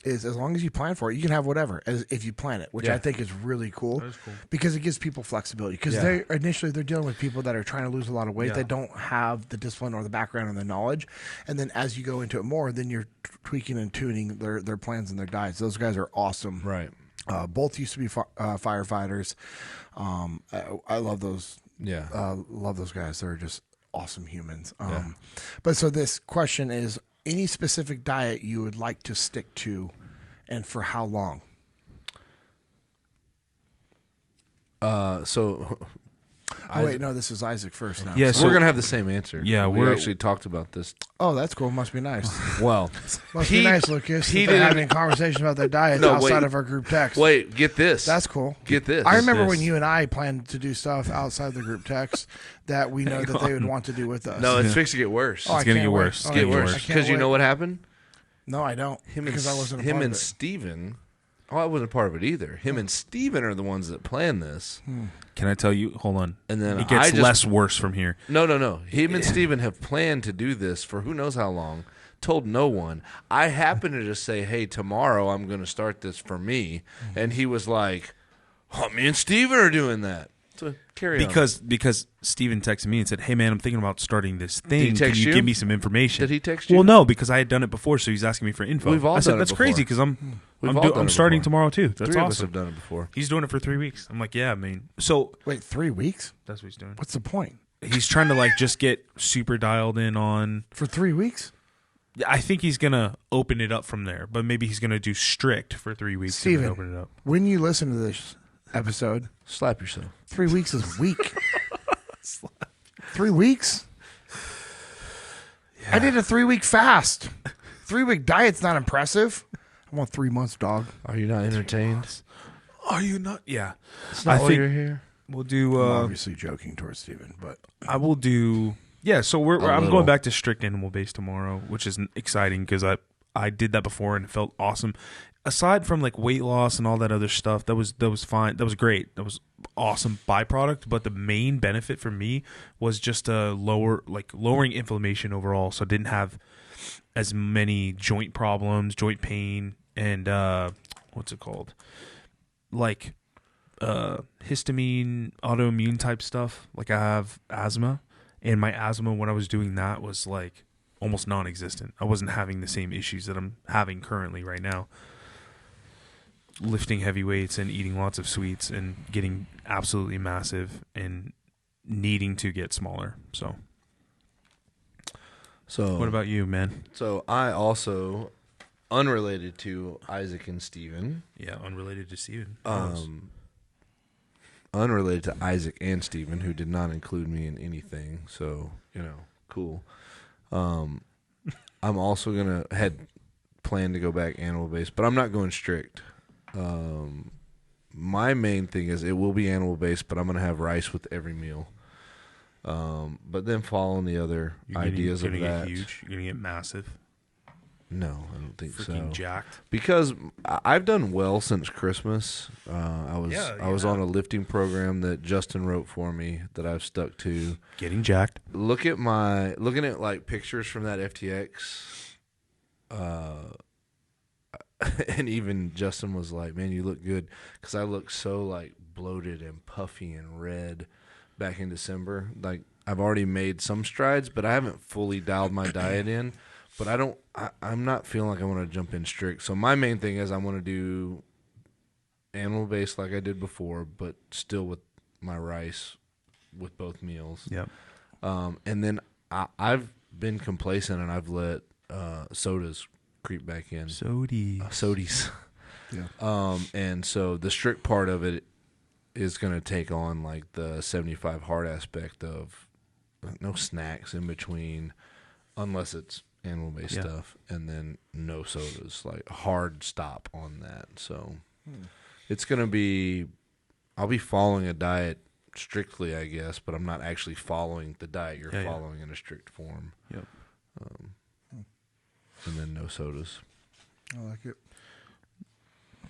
Is as long as you plan for it, you can have whatever if you plan it, which I think is really cool. That is cool. Because it gives people flexibility. Because they're dealing with people that are trying to lose a lot of weight that don't have the discipline or the background or the knowledge, and then as you go into it more, then you're tweaking and tuning their plans and their diets. Those guys are awesome. Right. Both used to be firefighters. I love those. Yeah. Love those guys. They're just awesome humans. But so this question is: any specific diet you would like to stick to, and for how long? Wait, no, this is Isaac first now. Yeah, So we're going to have the same answer. Yeah, we we're- actually talked about this. Oh, that's cool. Must be nice. Well, Must be nice, Lucas. he He they're didn't- having conversations about their diets No, outside wait. of our group text. wait, get this. That's cool. Get this. I remember this. when you and I planned to do stuff outside the group text that we know that they would want to do with us. No, it's fixing to get worse. Oh, I It's gonna can't get wait. worse. Oh, It's get gonna get worse. worse. Because you know what happened? No, I don't. Because I wasn't a him part and of it. Steven. Oh, I wasn't part of it either. Him and Steven are the ones that planned this. Can I tell you? Hold on. And then it gets I just- less worse from here. No. Him and Steven have planned to do this for who knows how long. Told no one. I happened to just say, hey, tomorrow I'm going to start this for me. And he was like, oh, me and Steven are doing that. So carry on. Because Steven texted me and said, "Hey man, I'm thinking about starting this thing. he Can text you you? give me some information?" Did he text you? Well, no, because I had done it before, so he's asking me for info. We've all I said, done it "That's before. crazy because We've all done I'm it starting before. tomorrow too. That's Three of us awesome." have done it before. He's doing it for 3 weeks. I'm like, "Yeah, I mean." So Wait, 3 weeks? that's what he's doing. What's the point? He's trying to like just get super dialed in on. For 3 weeks? I think he's gonna open it up from there, but maybe he's gonna do strict for 3 weeks and Steven, then open it up. when you listen to this episode, Slap yourself. 3 weeks is weak. 3 weeks? I did a 3-week fast. 3-week diet's not impressive. I want 3 months, dog. Are you not entertained? Are you not? Yeah. It's not I why think you're here. we'll do. I'm obviously joking towards Steven, but I will do. Yeah, so I'm little. going back to strict animal base tomorrow, which is exciting because I did that before and it felt awesome. Aside from like weight loss and all that other stuff, that was fine. That was great. That was awesome byproduct. But the main benefit for me was just lowering inflammation overall. So I didn't have as many joint problems, joint pain, and what's it called? Like histamine, autoimmune type stuff. Like I have asthma, and my asthma when I was doing that was like almost non-existent. I wasn't having the same issues that I'm having currently right now. Lifting heavy weights and eating lots of sweets and getting absolutely massive and needing to get smaller. So what about you, man? So I also, unrelated to Isaac and Steven. Yeah, unrelated to Steven. Unrelated to Isaac and Steven, who did not include me in anything. So, cool. I'm also had planned to go back animal based, but I'm not going strict. My main thing is it will be animal based, but I'm going to have rice with every meal. But then following the other ideas of that. You're going to get huge. You're going to get massive. No, I don't think Freaking so. Jacked. Because I've done well since Christmas. I was on a lifting program that Justin wrote for me that I've stuck to. Getting jacked. Looking at like pictures from that FTX, and even Justin was like, "Man, you look good," because I look so like bloated and puffy and red back in December. Like I've already made some strides, but I haven't fully dialed my diet in. But I'm not feeling like I want to jump in strict. So my main thing is I want to do animal based like I did before, but still with my rice with both meals. Yep. And then I've been complacent and I've let sodas creep back in. Sodies. yeah. And so the strict part of it is going to take on like the 75 hard aspect of no snacks in between, unless it's animal-based stuff, and then no sodas, like hard stop on that. So it's going to be, I'll be following a diet strictly, I guess, but I'm not actually following the diet you're following in a strict form. Yep. And then no sodas. I like it.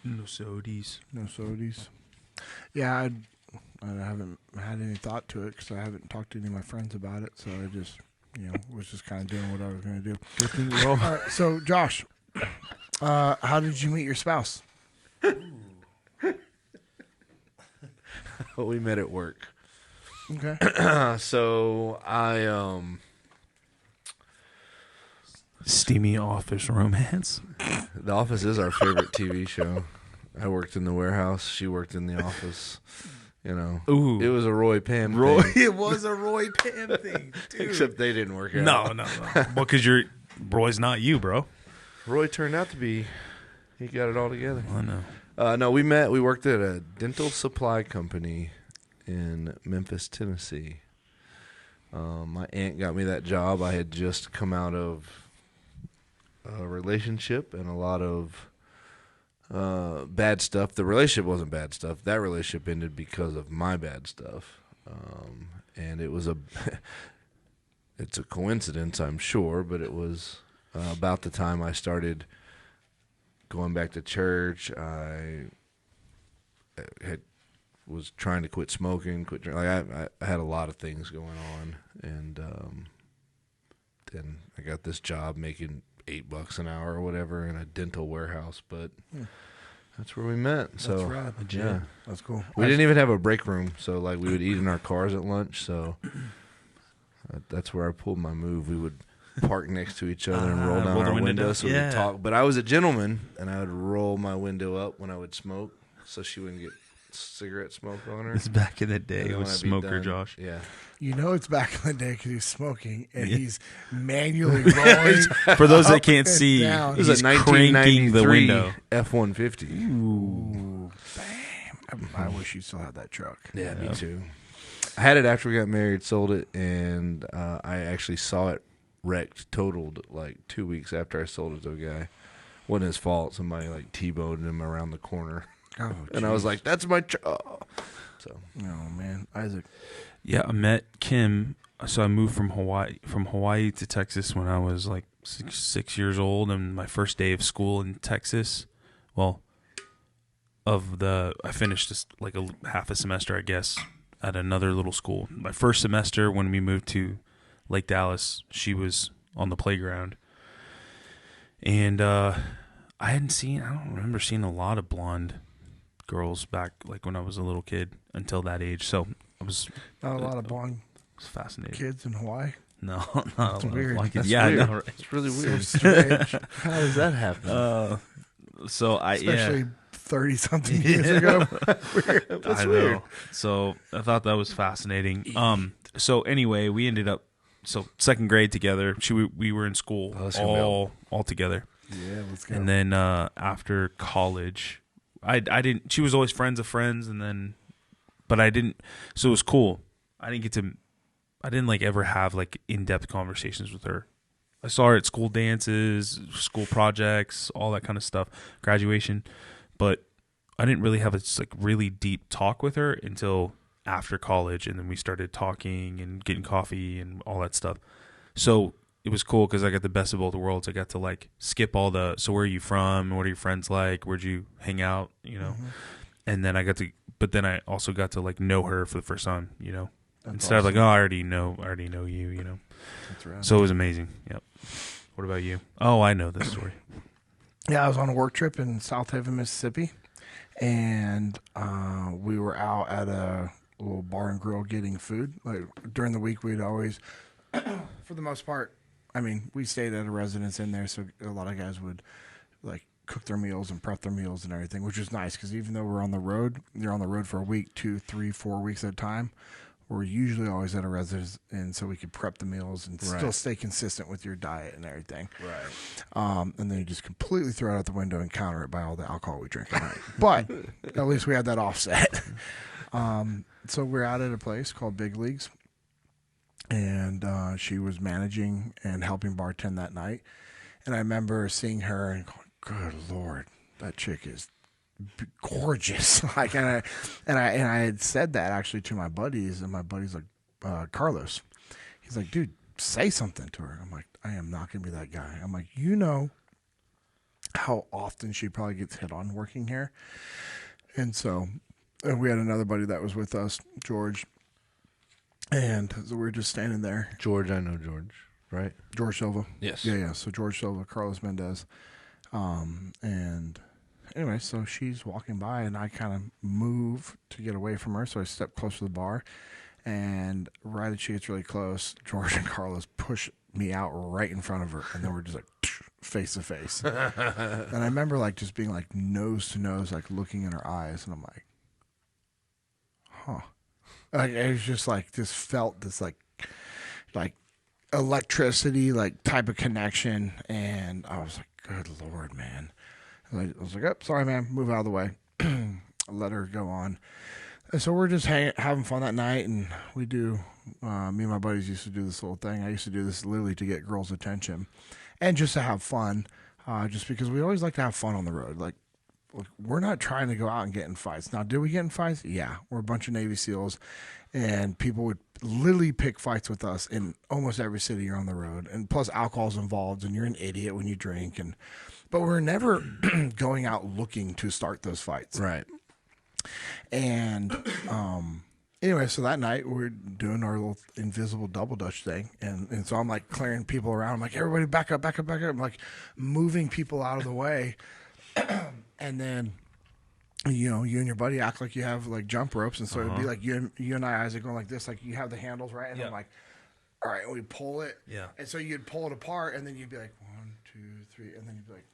No sodies. No sodies. Yeah, I haven't had any thought to it because I haven't talked to any of my friends about it, so I just... was just kind of doing what I was going to do. Good thing you're all. All right, so, Josh, how did you meet your spouse? We met at work. Okay. So I Steamy office romance. The Office is our favorite TV show. I worked in the warehouse. She worked in the office. Ooh. It was a Roy Pam thing. It was a Roy Pam thing, dude. Except they didn't work out. No. Well, because Roy's not you, bro. Roy turned out to be. He got it all together. I know. No, we met. We worked at a dental supply company in Memphis, Tennessee. My aunt got me that job. I had just come out of a relationship and a lot of bad stuff. The relationship wasn't bad stuff. That relationship ended because of my bad stuff. And it was it's a coincidence, I'm sure, but it was about the time I started going back to church. I was trying to quit smoking, quit drinking. Like I had a lot of things going on, and then I got this job making $8 an hour or whatever in a dental warehouse. But that's where we met. So That's rad. yeah, That's cool. we didn't even have a break room, so like we would eat in our cars at lunch. So that's where I pulled my move. We would park next to each other and roll down our window so we could talk. But I was a gentleman, and I would roll my window up when I would smoke, so she wouldn't get cigarette smoke on her. It's back in the day. And It then was when I'd be smoker done- Josh. Yeah. It's back in the day because he's smoking and he's manually rolling. For those that up can't and see, down. This he's is a cranking the 1993 window. F-150. Ooh, bam. I wish you still had that truck. Yeah, me too. I had it after we got married, sold it, and I actually saw it wrecked, totaled like 2 weeks after I sold it to a guy. Wasn't his fault. Somebody like T-boned him around the corner. Oh, and I was like, that's my So, oh man, Isaac. Yeah, I met Kim. So I moved from Hawaii to Texas when I was like 6 years old, and my first day of school in Texas. Well, I finished just like half a semester, I guess, at another little school. My first semester when we moved to Lake Dallas, she was on the playground, and I don't remember seeing a lot of blonde girls back like when I was a little kid until that age. So I was Not a lot of blonde was fascinated. kids in Hawaii. No, not a lot weird. of blonde kids. That's Yeah, weird. I know, right? It's really So weird. strange. How does that happen? So Especially 30-something years ago. Weird. I know. So I thought that was fascinating. So anyway, we ended up second grade together. We were in school Oh, that's gonna be all together. Yeah, let's go. And then after college, I didn't. She was always friends of friends, but I didn't. So it was cool. I didn't like ever have like in-depth conversations with her. I saw her at school dances, school projects, all that kind of stuff, graduation, but I didn't really have a like really deep talk with her until after college, and then we started talking and getting coffee and all that stuff. So it was cool because I got the best of both worlds. I got to like skip all the, so where are you from? What are your friends like? Where'd you hang out? And then but then I also got to like know her for the first time, That's instead of like, awesome. oh, I already know you, That's right. So it was amazing. Yep. What about you? Oh, I know this story. Yeah, I was on a work trip in South Haven, Mississippi, and we were out at a little bar and grill getting food. Like during the week, we'd always, for the most part, I mean, we stayed at a residence in there, so a lot of guys would like cook their meals and prep their meals and everything, which was nice because even though we're on the road, you're on the road for a week, 2, 3, 4 weeks at a time. We're usually always at a residence, and so we could prep the meals and still stay consistent with your diet and everything. Right. And then you just completely throw it out the window and counter it by all the alcohol we drink at night. But at least we had that offset. So we're out at a place called Big Leagues, and she was managing and helping bartend that night. And I remember seeing her and going, "Good Lord, that chick is gorgeous!" Like, and I had said that actually to my buddies, and my buddies like Carlos. He's like, "Dude, say something to her." I'm like, "I am not gonna be that guy." I'm like, how often she probably gets hit on working here, and so we had another buddy that was with us, George, and so we were just standing there. George, I know George, right? George Silva. Yes. Yeah. So George Silva, Carlos Mendez, and. Anyway, so she's walking by, and I kind of move to get away from her. So I step close to the bar, and right as she gets really close, George and Carlos push me out right in front of her, and then we're just like face to face. And I remember like just being like nose to nose, like looking in her eyes, and I'm like, huh. Like it was just like felt this like electricity like type of connection, and I was like, good Lord, man. I was like, "Oh, sorry, man. Move out of the way." Let her go on. And so we're just having fun that night, and we do. Me and my buddies used to do this little thing. I used to do this literally to get girls' attention, and just to have fun. Just because we always like to have fun on the road. Like, we're not trying to go out and get in fights. Now, did we get in fights? Yeah, we're a bunch of Navy SEALs, and people would literally pick fights with us in almost every city you're on the road. And plus, alcohol's involved, and you're an idiot when you drink. But we're never going out looking to start those fights. Right. And anyway, so that night we're doing our little invisible double dutch thing. And so I'm like clearing people around. I'm like, everybody back up, back up, back up. I'm like moving people out of the way. And then, you and your buddy act like you have like jump ropes. And so it'd be like you and I, Isaac, going like this. Like you have the handles, right? And I'm like, all right, and we pull it. Yeah. And so you'd pull it apart, and then you'd be like, 1, 2, 3, and then you'd be like,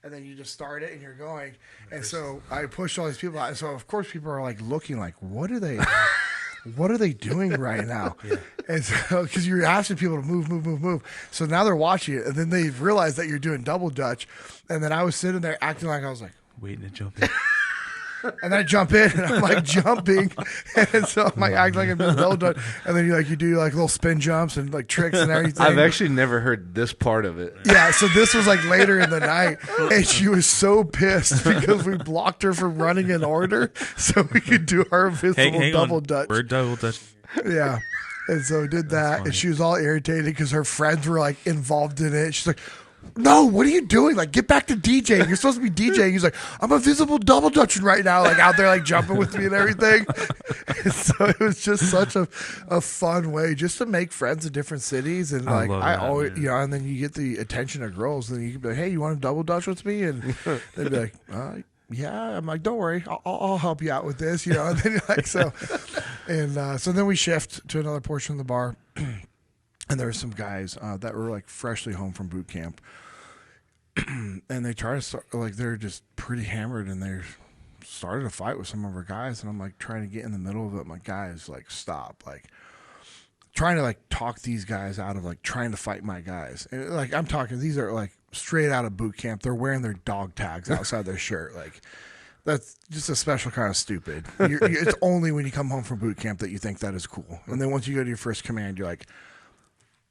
and then you just start it, and you're going. And so I pushed all these people out. And so of course people are like looking like, what are they doing right now? Yeah. And so because you're asking people to move. So now they're watching it, and then they've realized that you're doing double dutch. And then I was sitting there acting like I was like Waiting to jump in. And I jump in, and I'm like jumping, and so I'm like acting like I'm doing double dutch, and then you do like little spin jumps and like tricks and everything. I've actually never heard this part of it. Yeah, so this was like later in the night, and she was so pissed because we blocked her from running in order, so we could do our invisible double dutch. We're double dutch. Yeah. And so we did that, and she was all irritated because her friends were like involved in it. She's like, "No, what are you doing? Like, get back to DJing. You're supposed to be DJing." He's like, "I'm a visible double dutching right now, like out there, like jumping with me and everything." And so it was just such a fun way just to make friends in different cities, and like I always, and then you get the attention of girls, and you can be like, "Hey, you want to double dutch with me?" And they'd be like, "Yeah." I'm like, "Don't worry, I'll help you out with this," And then like so, and so then we shift to another portion of the bar. And there were some guys that were like freshly home from boot camp, and they try to start, like they're just pretty hammered, and they started a fight with some of our guys, and I'm like trying to get in the middle of it. I'm like, "Guys, like stop!" Like trying to like talk these guys out of like trying to fight my guys. And like I'm talking, these are like straight out of boot camp. They're wearing their dog tags outside their shirt, like. That's just a special kind of stupid. It's only when you come home from boot camp that you think that is cool, and then once you go to your first command, you're like,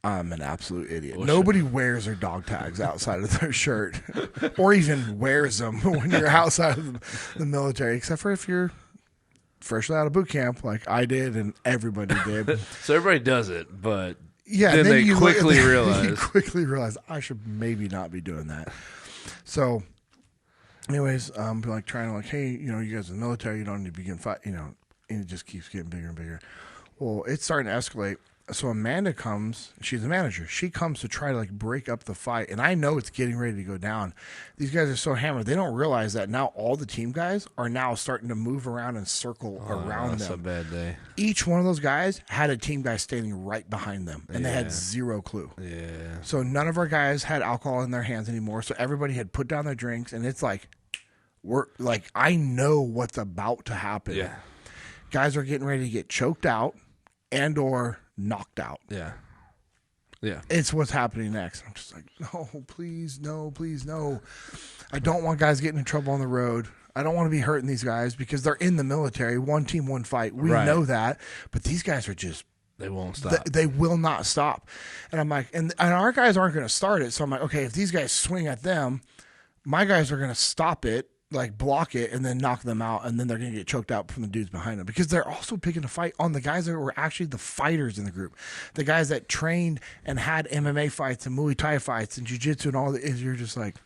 "I'm an absolute idiot." Nobody wears their dog tags outside of their shirt or even wears them when you're outside of the military, except for if you're freshly out of boot camp like I did and everybody did. So everybody does it, but then they you quickly realize I should maybe not be doing that. So anyways, like trying to like, "Hey, you guys in the military, you don't need to begin fight, and it just keeps getting bigger and bigger. Well, it's starting to escalate. So Amanda comes, she's the manager. She comes to try to like break up the fight, and I know it's getting ready to go down. These guys are so hammered, they don't realize that now all the team guys are now starting to move around and circle around that's them. a bad day. Each one of those guys had a team guy standing right behind them, and they had zero clue. Yeah. So none of our guys had alcohol in their hands anymore. So everybody had put down their drinks, and it's like I know what's about to happen. Yeah. Guys are getting ready to get choked out and or knocked out. Yeah. Yeah. It's what's happening next. I'm just like, "No, please, no, please, no." I don't want guys getting in trouble on the road. I don't want to be hurting these guys because they're in the military. One team, one fight. We know that. But these guys are just... They won't stop. They will not stop. And I'm like, and our guys aren't going to start it. So I'm like, okay, if these guys swing at them, my guys are going to stop it, like block it, and then knock them out, and then they're going to get choked out from the dudes behind them because they're also picking a fight on the guys that were actually the fighters in the group, the guys that trained and had MMA fights and Muay Thai fights and Jiu-Jitsu and all that. You're just like,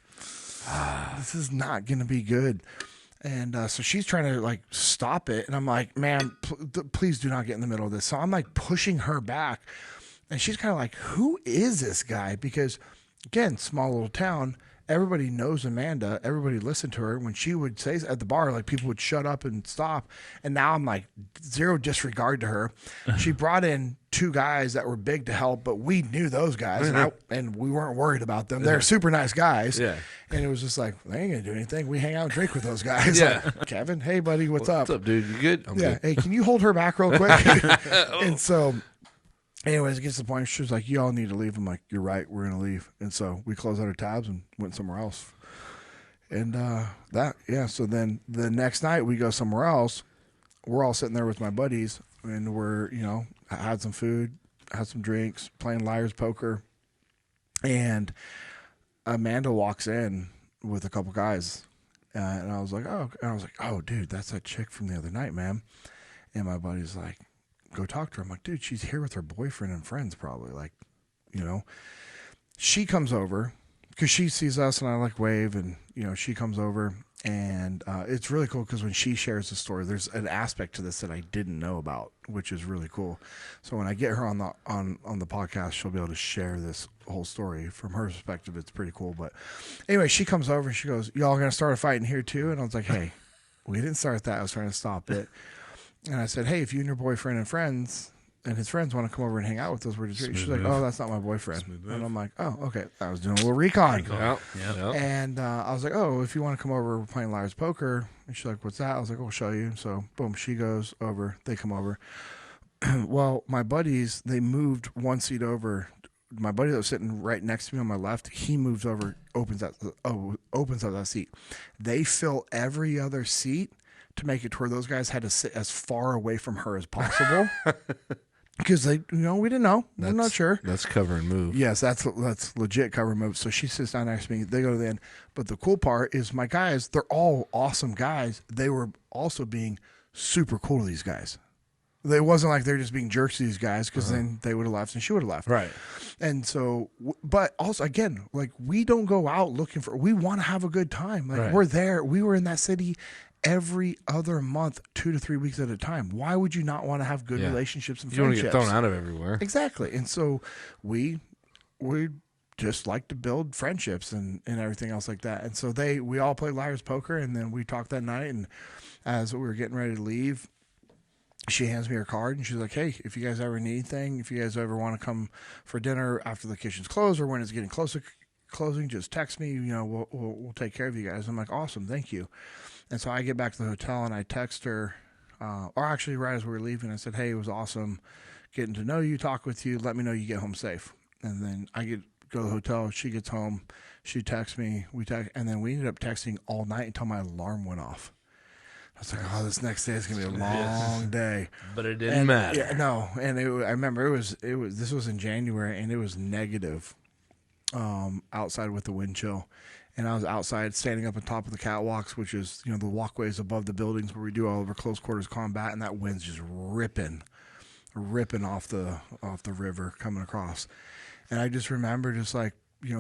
this is not going to be good. And so she's trying to like stop it, and I'm like, "Man, please do not get in the middle of this." So I'm like pushing her back, and she's kind of like, "Who is this guy?" Because again, small little town. Everybody knows Amanda. Everybody listened to her when she would say at the bar, like people would shut up and stop. And now I'm like zero disregard to her. She brought in two guys that were big to help, but we knew those guys and we weren't worried about them. They're super nice guys. Yeah. And it was just like, they ain't going to do anything. We hang out and drink with those guys. Yeah. Like, "Kevin, hey buddy, what's up? What's up, dude? You good? I'm good. Hey, can you hold her back real quick?" And so anyways, it gets to the point she was like, "You all need to leave." I'm like, "You're right, we're gonna leave." And so we closed out our tabs and went somewhere else. And so then the next night we go somewhere else. We're all sitting there with my buddies, and we're, had some food, had some drinks, playing liar's poker. And Amanda walks in with a couple guys. And I was like, "Oh, dude, that's that chick from the other night, man." And my buddy's like, "Go talk to her." I'm like, "Dude, she's here with her boyfriend and friends probably." Like, she comes over because she sees us and I like wave, and, she comes over, and it's really cool because when she shares the story, there's an aspect to this that I didn't know about, which is really cool. So when I get her on the podcast, she'll be able to share this whole story from her perspective. It's pretty cool. But anyway, she comes over and she goes, "Y'all going to start a fight in here too?" And I was like, "Hey, we didn't start that. I was trying to stop it." And I said, "Hey, if you and your boyfriend and friends and his friends want to come over and hang out with us, we're just..." She's like, "Oh, that's not my boyfriend." And I'm like, "Oh, okay." I was doing a little recon. Yep. And I was like, "Oh, if you want to come over, we're playing liar's poker." And she's like, "What's that?" I was like, "I'll show you." So boom, she goes over. They come over. Well, my buddies, they moved one seat over. My buddy that was sitting right next to me on my left, he moves over, opens up that seat. They fill every other seat to make it to where those guys had to sit as far away from her as possible. Because we didn't know. We're not sure. That's cover and move. Yes, that's legit cover and move. So she sits down next to me. They go to the end. But the cool part is my guys, they're all awesome guys. They were also being super cool to these guys. It wasn't like they're just being jerks to these guys, because then they would have left and she would have left. Right. And so, but also, again, like, we don't go out looking for, we want to have a good time. Like, we're there. We were in that city every other month, 2 to 3 weeks at a time. Why would you not want to have good relationships and friendships? You don't want to get thrown out of everywhere. Exactly. And so we just like to build friendships and everything else like that. And so we all played Liar's Poker, and then we talked that night. And as we were getting ready to leave, she hands me her card, and she's like, hey, if you guys ever need anything, if you guys ever want to come for dinner after the kitchen's closed or when it's getting close to closing, just text me. We'll take care of you guys. I'm like, awesome, thank you. And so I get back to the hotel, and I text her, or actually right as we were leaving, I said, hey, it was awesome getting to know you, talk with you. Let me know you get home safe. And then I go to the hotel. She gets home. She texts me. And then we ended up texting all night until my alarm went off. I was like, oh, this next day is going to be a long day. But it didn't matter. Yeah, no. And I remember this was in January, and it was negative outside with the wind chill. And I was outside standing up on top of the catwalks, which is, the walkways above the buildings where we do all of our close quarters combat, and that wind's just ripping off the river coming across. And I just remember just like,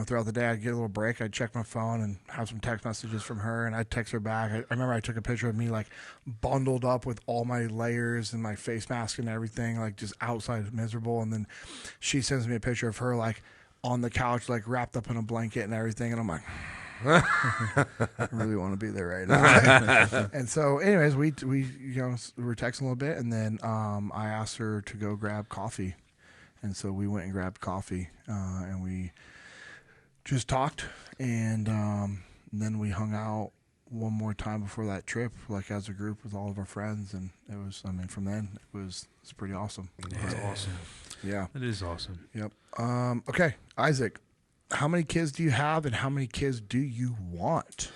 throughout the day, I'd get a little break. I'd check my phone and have some text messages from her, and I'd text her back. I remember I took a picture of me, like, bundled up with all my layers and my face mask and everything, like, just outside miserable. And then she sends me a picture of her, like, on the couch, like, wrapped up in a blanket and everything. And I'm like, I really want to be there right now. And so, anyways, we were texting a little bit, and then I asked her to go grab coffee. And so we went and grabbed coffee, and we just talked, and then we hung out one more time before that trip, like as a group with all of our friends, and it was, from then it's pretty awesome. That's awesome. Yeah. It is awesome. Yep. Okay, Isaac, how many kids do you have, and how many kids do you want?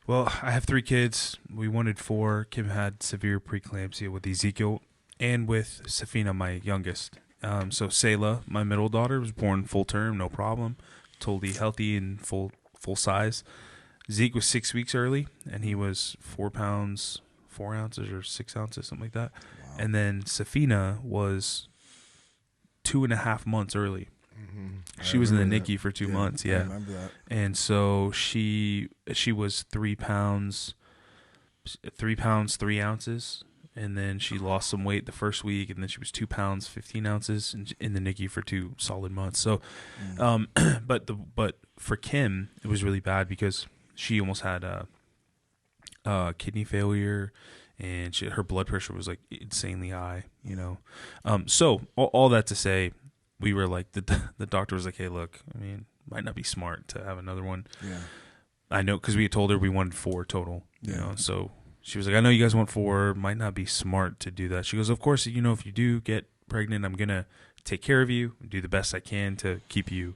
Well, I have 3 kids. We wanted 4. Kim had severe preeclampsia with Ezekiel and with Safina, my youngest. So Selah, my middle daughter, was born full term, no problem. Totally healthy and full size. Zeke was 6 weeks early, and he was 4 pounds 4 ounces or 6 ounces, something like that. Wow. And then Safina was 2.5 months early. Mm-hmm. She was in the NICU for 2 months. Yeah, I remember that. And so she was 3 pounds 3 ounces. And then she lost some weight the first week, and then she was 2 pounds 15 ounces in the NICU for 2 solid months. So, but for Kim, it was really bad because she almost had kidney failure, and her blood pressure was like insanely high. So all that to say, we were like the doctor was like, hey, look, might not be smart to have another one. Yeah, I know, because we had told her we wanted 4 total. So. She was like, I know you guys want 4. Might not be smart to do that. She goes, of course, if you do get pregnant, I'm going to take care of you, do the best I can to keep you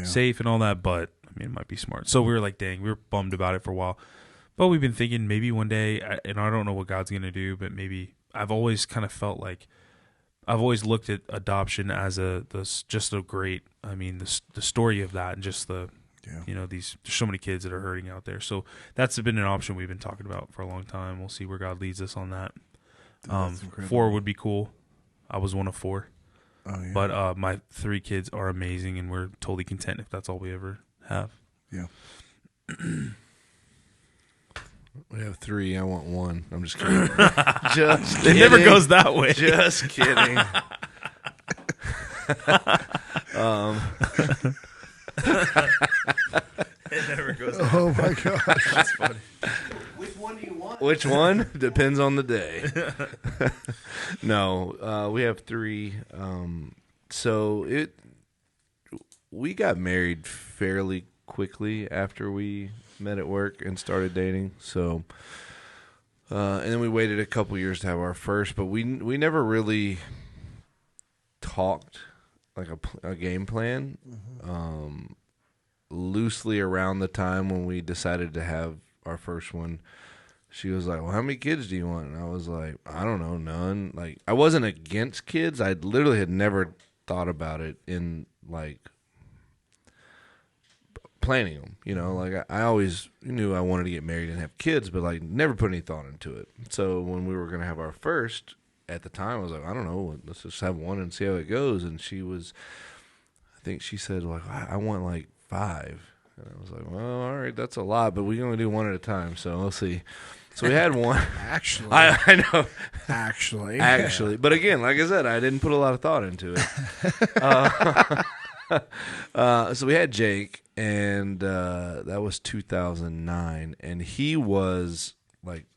safe and all that. But, it might be smart. So we were like, dang, we were bummed about it for a while. But we've been thinking maybe one day, and I don't know what God's going to do, but maybe I've always kind of felt like I've always looked at adoption as just a great, the story of that and just the, there's so many kids that are hurting out there. So that's been an option we've been talking about for a long time. We'll see where God leads us on that. 4 would be cool. I was one of 4. Oh, yeah. But my 3 kids are amazing, and we're totally content if that's all we ever have. Yeah. We have 3. I want 1. I'm just kidding. It never goes that way. Just kidding. It never goes. Oh my gosh, that's funny. Which one do you want? Which one? Depends on the day. No, we have 3. We got married fairly quickly after we met at work and started dating. So, and then we waited a couple years to have our first, but we never really talked like a game plan. Loosely around the time when we decided to have our first one, she was like, well, how many kids do you want? And I was like, I don't know, none. Like, I wasn't against kids. I literally had never thought about it in, like, planning them. You know, like, I always knew I wanted to get married and have kids, but, like, never put any thought into it. So when we were going to have our first, at the time, I was like, I don't know, let's just have one and see how it goes. And she was, I think she said, like, I want, like, 5. And I was like, well, all right, that's a lot, but we can only do one at a time, so we'll see. So we had one. Actually. I know. Actually. But again, like I said, I didn't put a lot of thought into it. So we had Jake, and that was 2009. And he was, like,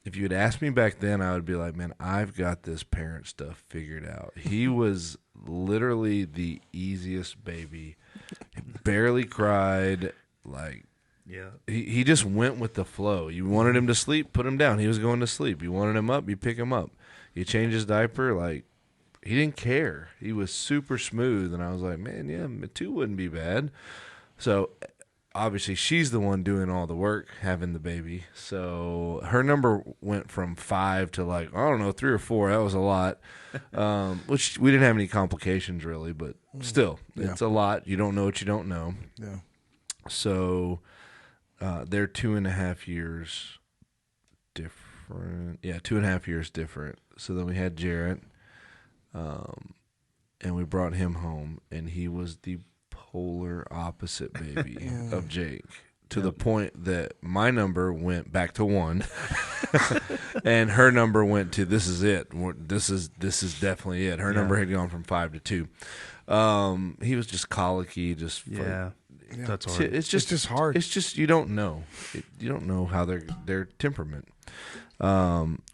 if you had asked me back then, I would be like, man, I've got this parent stuff figured out. He was literally the easiest baby. He barely cried, like, Yeah. He just went with the flow. You wanted him to sleep, put him down. He was going to sleep. You wanted him up, you pick him up. You change his diaper, like, he didn't care. He was super smooth, and I was like, man, yeah, 2 wouldn't be bad. So obviously she's the one doing all the work, having the baby. So her number went from 5 to, like, I don't know, 3 or 4. That was a lot. Which we didn't have any complications really, but still, it's a lot. You don't know what you don't know. Yeah. So they're 2.5 years different. Yeah, 2.5 years different. So then we had Jarrett, and we brought him home, and he was the polar opposite baby of Jake, to the point that my number went back to 1, and her number went to this is it. This is definitely it. Her number had gone from 5 to 2. He was just colicky, just Yeah. Yeah. That's hard. It's just hard. It's just you don't know. You don't know how their temperament.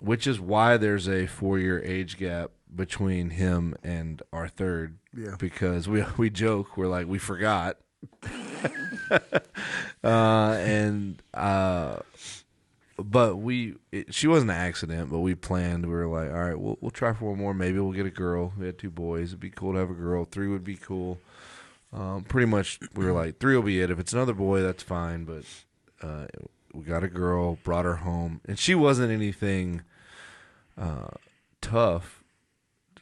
Which is why there's a 4-year age gap between him and our third. Yeah. Because we joke, we're like, we forgot. But she wasn't an accident, but we planned. We were like, all right, we'll try for one more. Maybe we'll get a girl. We had 2 boys. It'd be cool to have a girl. 3 would be cool. Pretty much, we were like, 3 will be it. If it's another boy, that's fine. But we got a girl, brought her home, and she wasn't anything tough,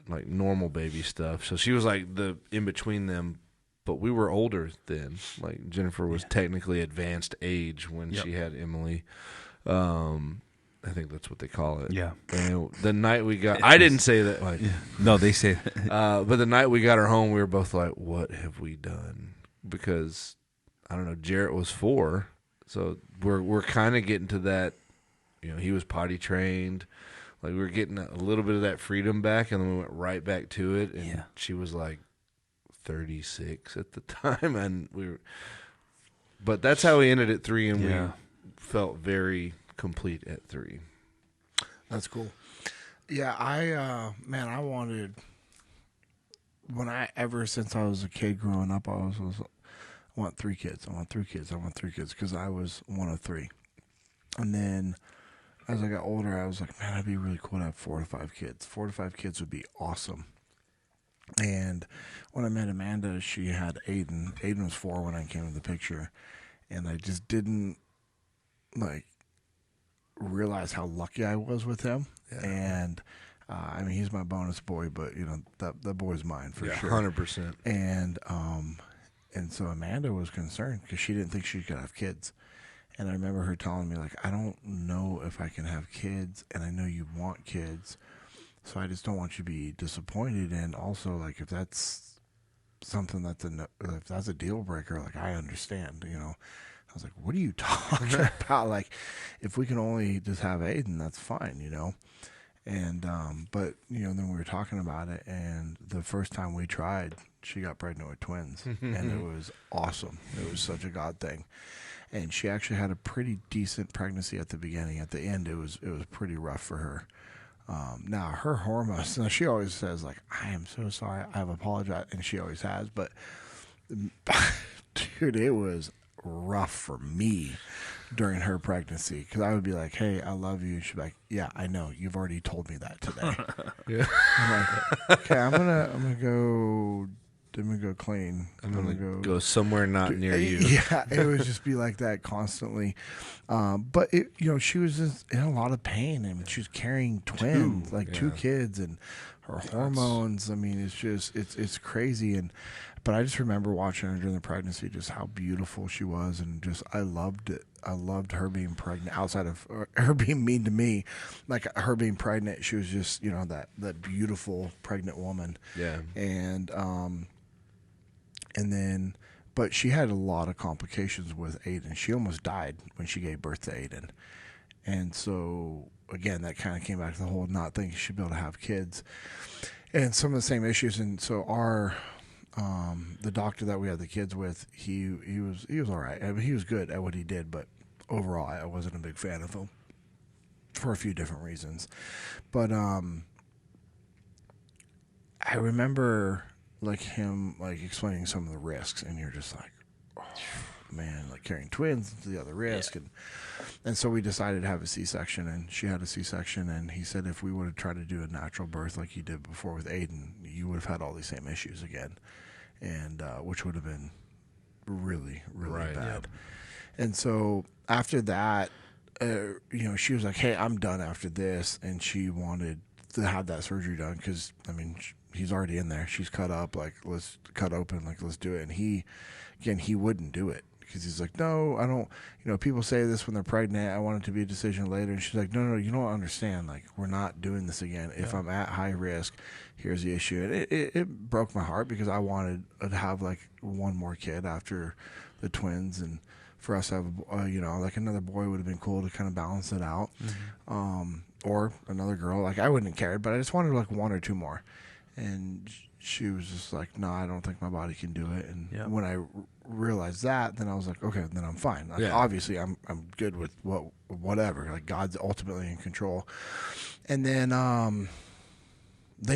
like normal baby stuff. So she was like the in between them. But we were older then. Like Jennifer was technically advanced age when she had Emily. I think that's what they call it. Yeah. And the night we got, I didn't say that. Like, No, they say that. but the night we got her home, we were both like, "What have we done?" Because I don't know. Jarrett was 4, so we're kind of getting to that. You know, he was potty trained. Like, we were getting a little bit of that freedom back, and then we went right back to it. And she was like 36 at the time, and but that's how we ended at 3, and we felt very complete at 3. That's cool. Yeah, I wanted, ever since I was a kid growing up, I want 3 kids. I want 3 kids. I want 3 kids, because I was one of 3. And then as I got older, I was like, man, it'd be really cool to have 4 to 5 kids. 4 to 5 kids would be awesome. And when I met Amanda, she had Aiden. Aiden was 4 when I came in the picture, and I just didn't realize how lucky I was with him. Yeah. And I mean, he's my bonus boy, but you know that boy's mine for sure, 100%. And so Amanda was concerned because she didn't think she could have kids. And I remember her telling me, like, I don't know if I can have kids, and I know you want kids, so I just don't want you to be disappointed. And also, like, if that's something if that's a deal breaker, like, I understand, you know. I was like, what are you talking about? Like, if we can only just have Aiden, that's fine, you know. And but you know, then we were talking about it, and the first time we tried, she got pregnant with twins, and it was awesome. It was such a God thing. And she actually had a pretty decent pregnancy at the beginning. At the end, it was pretty rough for her. Now, her hormones, now she always says, like, I am so sorry, I've apologized, and she always has. But, dude, it was rough for me during her pregnancy, because I would be like, hey, I love you. And she'd be like, yeah, I know. You've already told me that today. Yeah. I'm like, okay, I'm gonna go gonna go clean. I'm gonna go somewhere not near you. Yeah, it would just be like that constantly. But she was just in a lot of pain. I mean, she was carrying twins, two kids, and her hormones. I mean, it's just it's crazy. But I just remember watching her during the pregnancy, just how beautiful she was, and just I loved it. I loved her being pregnant. Outside of her being mean to me, like her being pregnant, she was just that beautiful pregnant woman. Yeah. And then, but she had a lot of complications with Aiden. She almost died when she gave birth to Aiden. And so, again, that kind of came back to the whole not thinking she'd be able to have kids. And some of the same issues. And so the doctor that we had the kids with, he was all right. I mean, he was good at what he did, but overall, I wasn't a big fan of him for a few different reasons. But I remember him explaining some of the risks, and you're just like, oh man, carrying twins is the other risk. And so we decided to have a C-section, and she had a C-section, and he said if we would have tried to do a natural birth like you did before with Aiden, you would have had all these same issues again, and which would have been really, really bad. Yep. And so after that, she was like, hey, I'm done after this, and she wanted to have that surgery done because, I mean, he's already in there. She's cut up. Let's cut open. Let's do it. And he wouldn't do it because he's like, no, I don't. People say this when they're pregnant. I want it to be a decision later. And she's like, no, you don't understand. We're not doing this again. If I'm at high risk, here's the issue. And it broke my heart because I wanted to have one more kid after the twins, and for us to have another boy would have been cool to kind of balance it out. Mm-hmm. Or another girl. I wouldn't have cared, but I just wanted one or two more. And she was just like, no, I don't think my body can do it. And when I realized that, then I was like, okay, then I'm fine. Obviously, I'm good with whatever. God's ultimately in control. And then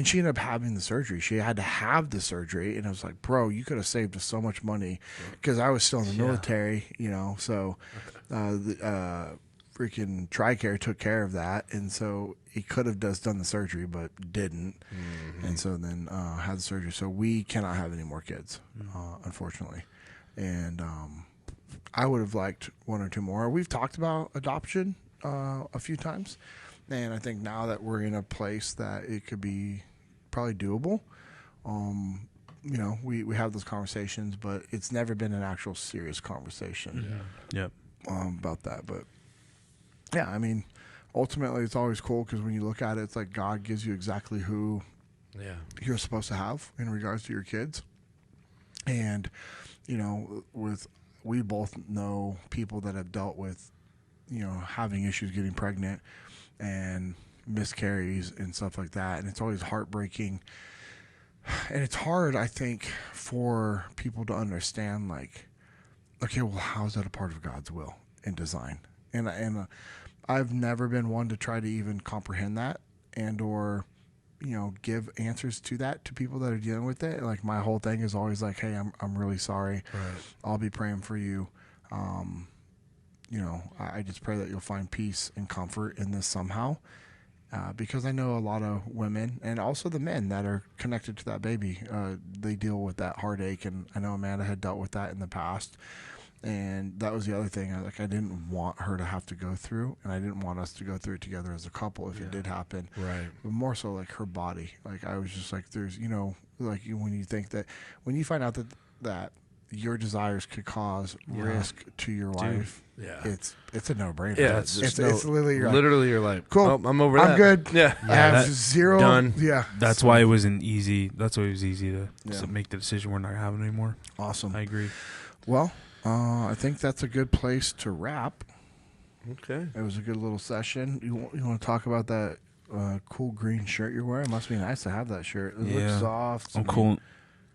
she ended up having the surgery. She had to have the surgery, and I was like, bro, you could have saved us so much money because I was still in the military, So the freaking TRICARE took care of that, and so he could have just done the surgery but didn't. Mm-hmm. And so then had the surgery. So we cannot have any more kids, unfortunately. And I would have liked one or two more. We've talked about adoption a few times, and I think now that we're in a place that it could be probably doable, we have those conversations, but it's never been an actual serious conversation about that. But yeah, I mean, ultimately, it's always cool because when you look at it, it's like God gives you exactly who you're supposed to have in regards to your kids. And, we both know people that have dealt with, having issues getting pregnant and miscarries and stuff like that. And it's always heartbreaking. And it's hard, I think, for people to understand, okay, well, how is that a part of God's will and design? And I've never been one to try to even comprehend that or, give answers to that to people that are dealing with it. My whole thing is always hey, I'm really sorry. Right. I'll be praying for you. I just pray that you'll find peace and comfort in this somehow. Because I know a lot of women and also the men that are connected to that baby, they deal with that heartache. And I know Amanda had dealt with that in the past. And that was the other thing. I didn't want her to have to go through, and I didn't want us to go through it together as a couple if it did happen. Right. But more so her body. I was just there's, when you think that, when you find out that your desires could cause risk to your wife, it's a no-brainer. Yeah, it's literally you're like, cool, I'm over that. I'm good. Yeah. I have zero. Done. Yeah. That's why it was easy to make the decision we're not having anymore. Awesome. I agree. Well, I think that's a good place to wrap. Okay. It was a good little session. You want to talk about that cool green shirt you're wearing? It must be nice to have that shirt. It looks soft. I'm cool.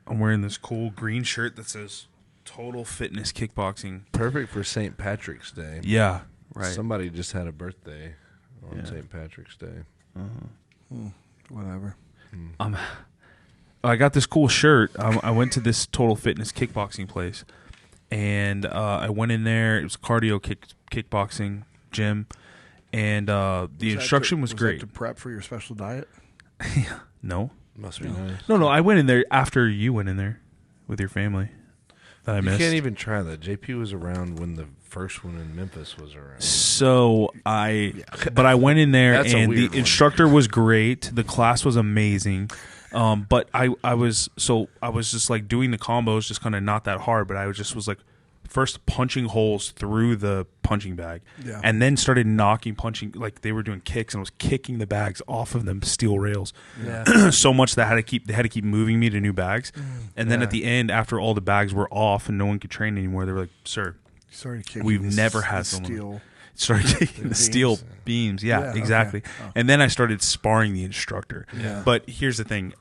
I'm wearing this cool green shirt that says Total Fitness Kickboxing. Perfect for St. Patrick's Day. Yeah, right. Somebody just had a birthday on St. Patrick's Day. Whatever. I got this cool shirt. I went to this Total Fitness Kickboxing place. And I went in there. It was cardio kickboxing gym, and the instruction was great. That to prep for your special diet? No. Must be nice. No. I went in there after you went in there. with your family that I You missed? can't even try that. JP was around when the first one in Memphis was around. So but I went in there That's a and the weird one. instructor was great. The class was amazing. But I was just like doing the combos, just kind of not that hard. But I was like first punching holes through the punching bag, and then started punching like they were doing kicks, and I was kicking the bags off of them steel rails, so much that they had to keep moving me to new bags. And then at the end, after all the bags were off and no one could train anymore, they were like, "Sir, we've never had someone." Started taking the steel beams. Yeah, exactly. Okay. Oh. And then I started sparring the instructor. Yeah. But here's the thing.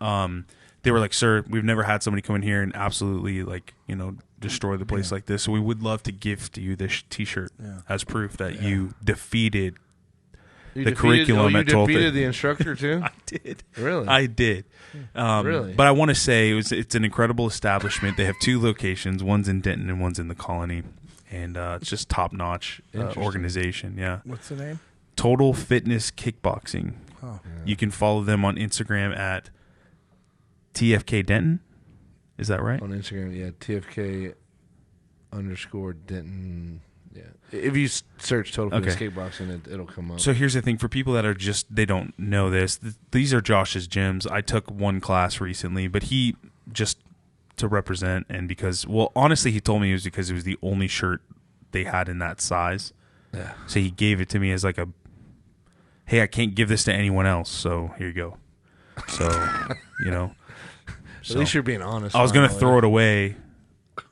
They were like, "Sir, we've never had somebody come in here and absolutely destroy the place like this. So we would love to gift you this T-shirt as proof that you defeated curriculum at Tauaefa." You defeated the instructor too? I did. Really? I did. Really? But I want to say it's an incredible establishment. They have 2 locations. One's in Denton and one's in the Colony. And it's just top-notch organization. Yeah. What's the name? Total Fitness Kickboxing. Oh. Yeah. You can follow them on Instagram at TFK Denton. Is that right? On Instagram, yeah. TFK_Denton. Yeah. If you search Total Fitness Kickboxing, it'll come up. So here's the thing. For people that are they don't know this, these are Josh's gyms. I took one class recently, but he just to represent, and because, well, honestly, he told me it was because it was the only shirt they had in that size. Yeah. So he gave it to me as like hey, I can't give this to anyone else, so here you go. So, At least you're being honest. I was going to throw it away,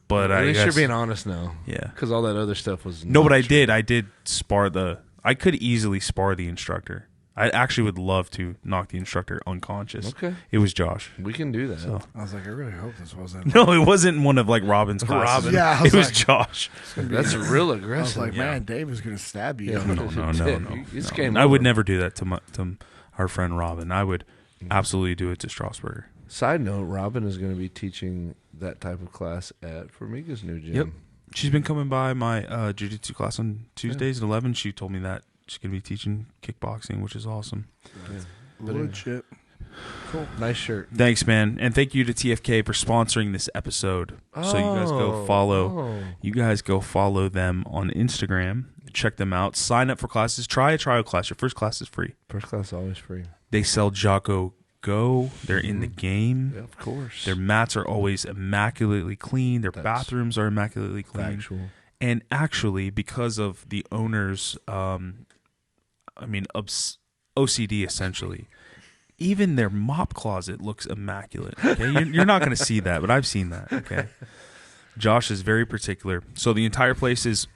but at least you're being honest now. Yeah. Because all that other stuff was no, but I did. I did spar I could easily spar the instructor. I actually would love to knock the instructor unconscious. Okay. It was Josh. We can do that. So. I was like, I really hope this wasn't. No, it wasn't one of like Robin's classes. Robin. Yeah, it was Josh. That's real aggressive. I was like, man, Dave is going to stab you. Yeah, no. I would never do that to our friend Robin. I would absolutely do it to Straussberger. Side note, Robin is going to be teaching that type of class at Formiga's new gym. Yep. She's been coming by my Jiu-Jitsu class on Tuesdays at 11. She told me that. She's going to be teaching kickboxing, which is awesome. Yeah. Legit. Cool. Nice shirt. Thanks, man. And thank you to TFK for sponsoring this episode. So you guys go follow. You guys go follow them on Instagram. Check them out. Sign up for classes. Try a trial class. Your first class is free. First class is always free. They sell Jocko Go. They're in the game. Yeah, of course. Their mats are always immaculately clean. Their bathrooms are immaculately clean. Factual. And actually, because of the owner's OCD essentially, even their mop closet looks immaculate. Okay, you're not going to see that, but I've seen that. Okay, Josh is very particular. So the entire place is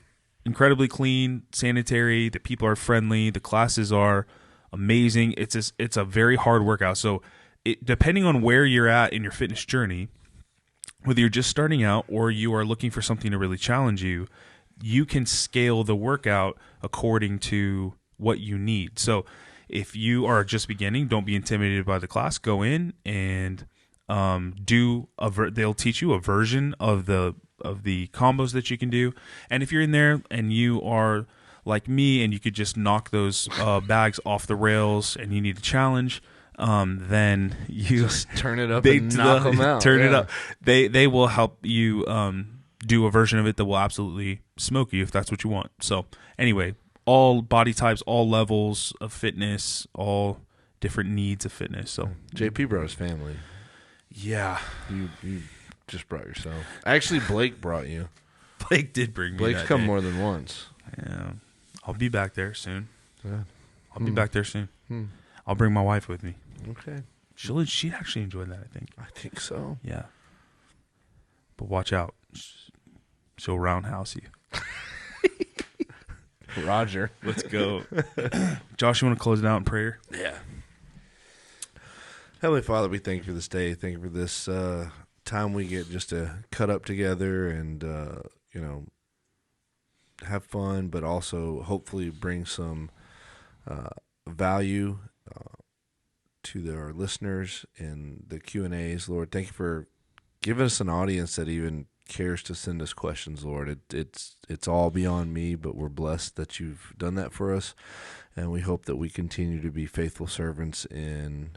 incredibly clean, sanitary. The people are friendly. The classes are amazing. It's a very hard workout. So depending on where you're at in your fitness journey, whether you're just starting out or you are looking for something to really challenge you, you can scale the workout according to what you need. So if you are just beginning, don't be intimidated by the class. Go in and they'll teach you a version of the combos that you can do. And if you're in there and you are like me and you could just knock those bags off the rails and you need a challenge, then you just turn it up and knock them out. Turn it up. They will help you do a version of it that will absolutely smoke you if that's what you want. So anyway, all body types, all levels of fitness, all different needs of fitness. So JP brought his family. Yeah. You just brought yourself. Actually, Blake brought you. Blake did bring me. Blake's come more than once. Yeah. I'll be back there soon. Yeah. I'll be back there soon. I'll bring my wife with me. Okay. She'd actually enjoy that, I think. I think so. Yeah. But watch out. She'll roundhouse you. Roger. Let's go. Josh, you want to close it out in prayer? Yeah. Heavenly Father, we thank you for this day. Thank you for this time we get just to cut up together and, have fun, but also hopefully bring some value to our listeners and the Q&As. Lord, thank you for giving us an audience that even cares to send us questions, Lord. It's all beyond me, but we're blessed that you've done that for us, and we hope that we continue to be faithful servants in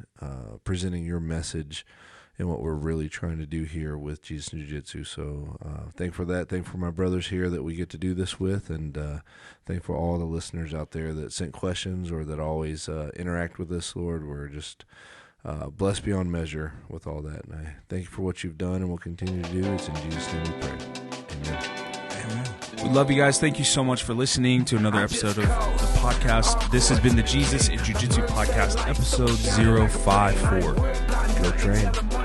presenting your message in what we're really trying to do here with Jesus and Jiu-Jitsu. So thankful for that. Thankful for my brothers here that we get to do this with, and thankful for all the listeners out there that sent questions or that always interact with us, Lord. We're just blessed beyond measure with all that. And I thank you for what you've done and will continue to do. It's in Jesus' name we pray. Amen. We love you guys. Thank you so much for listening to another episode of the podcast. This has been the Jesus and Jiu-Jitsu podcast, episode 054. Go train.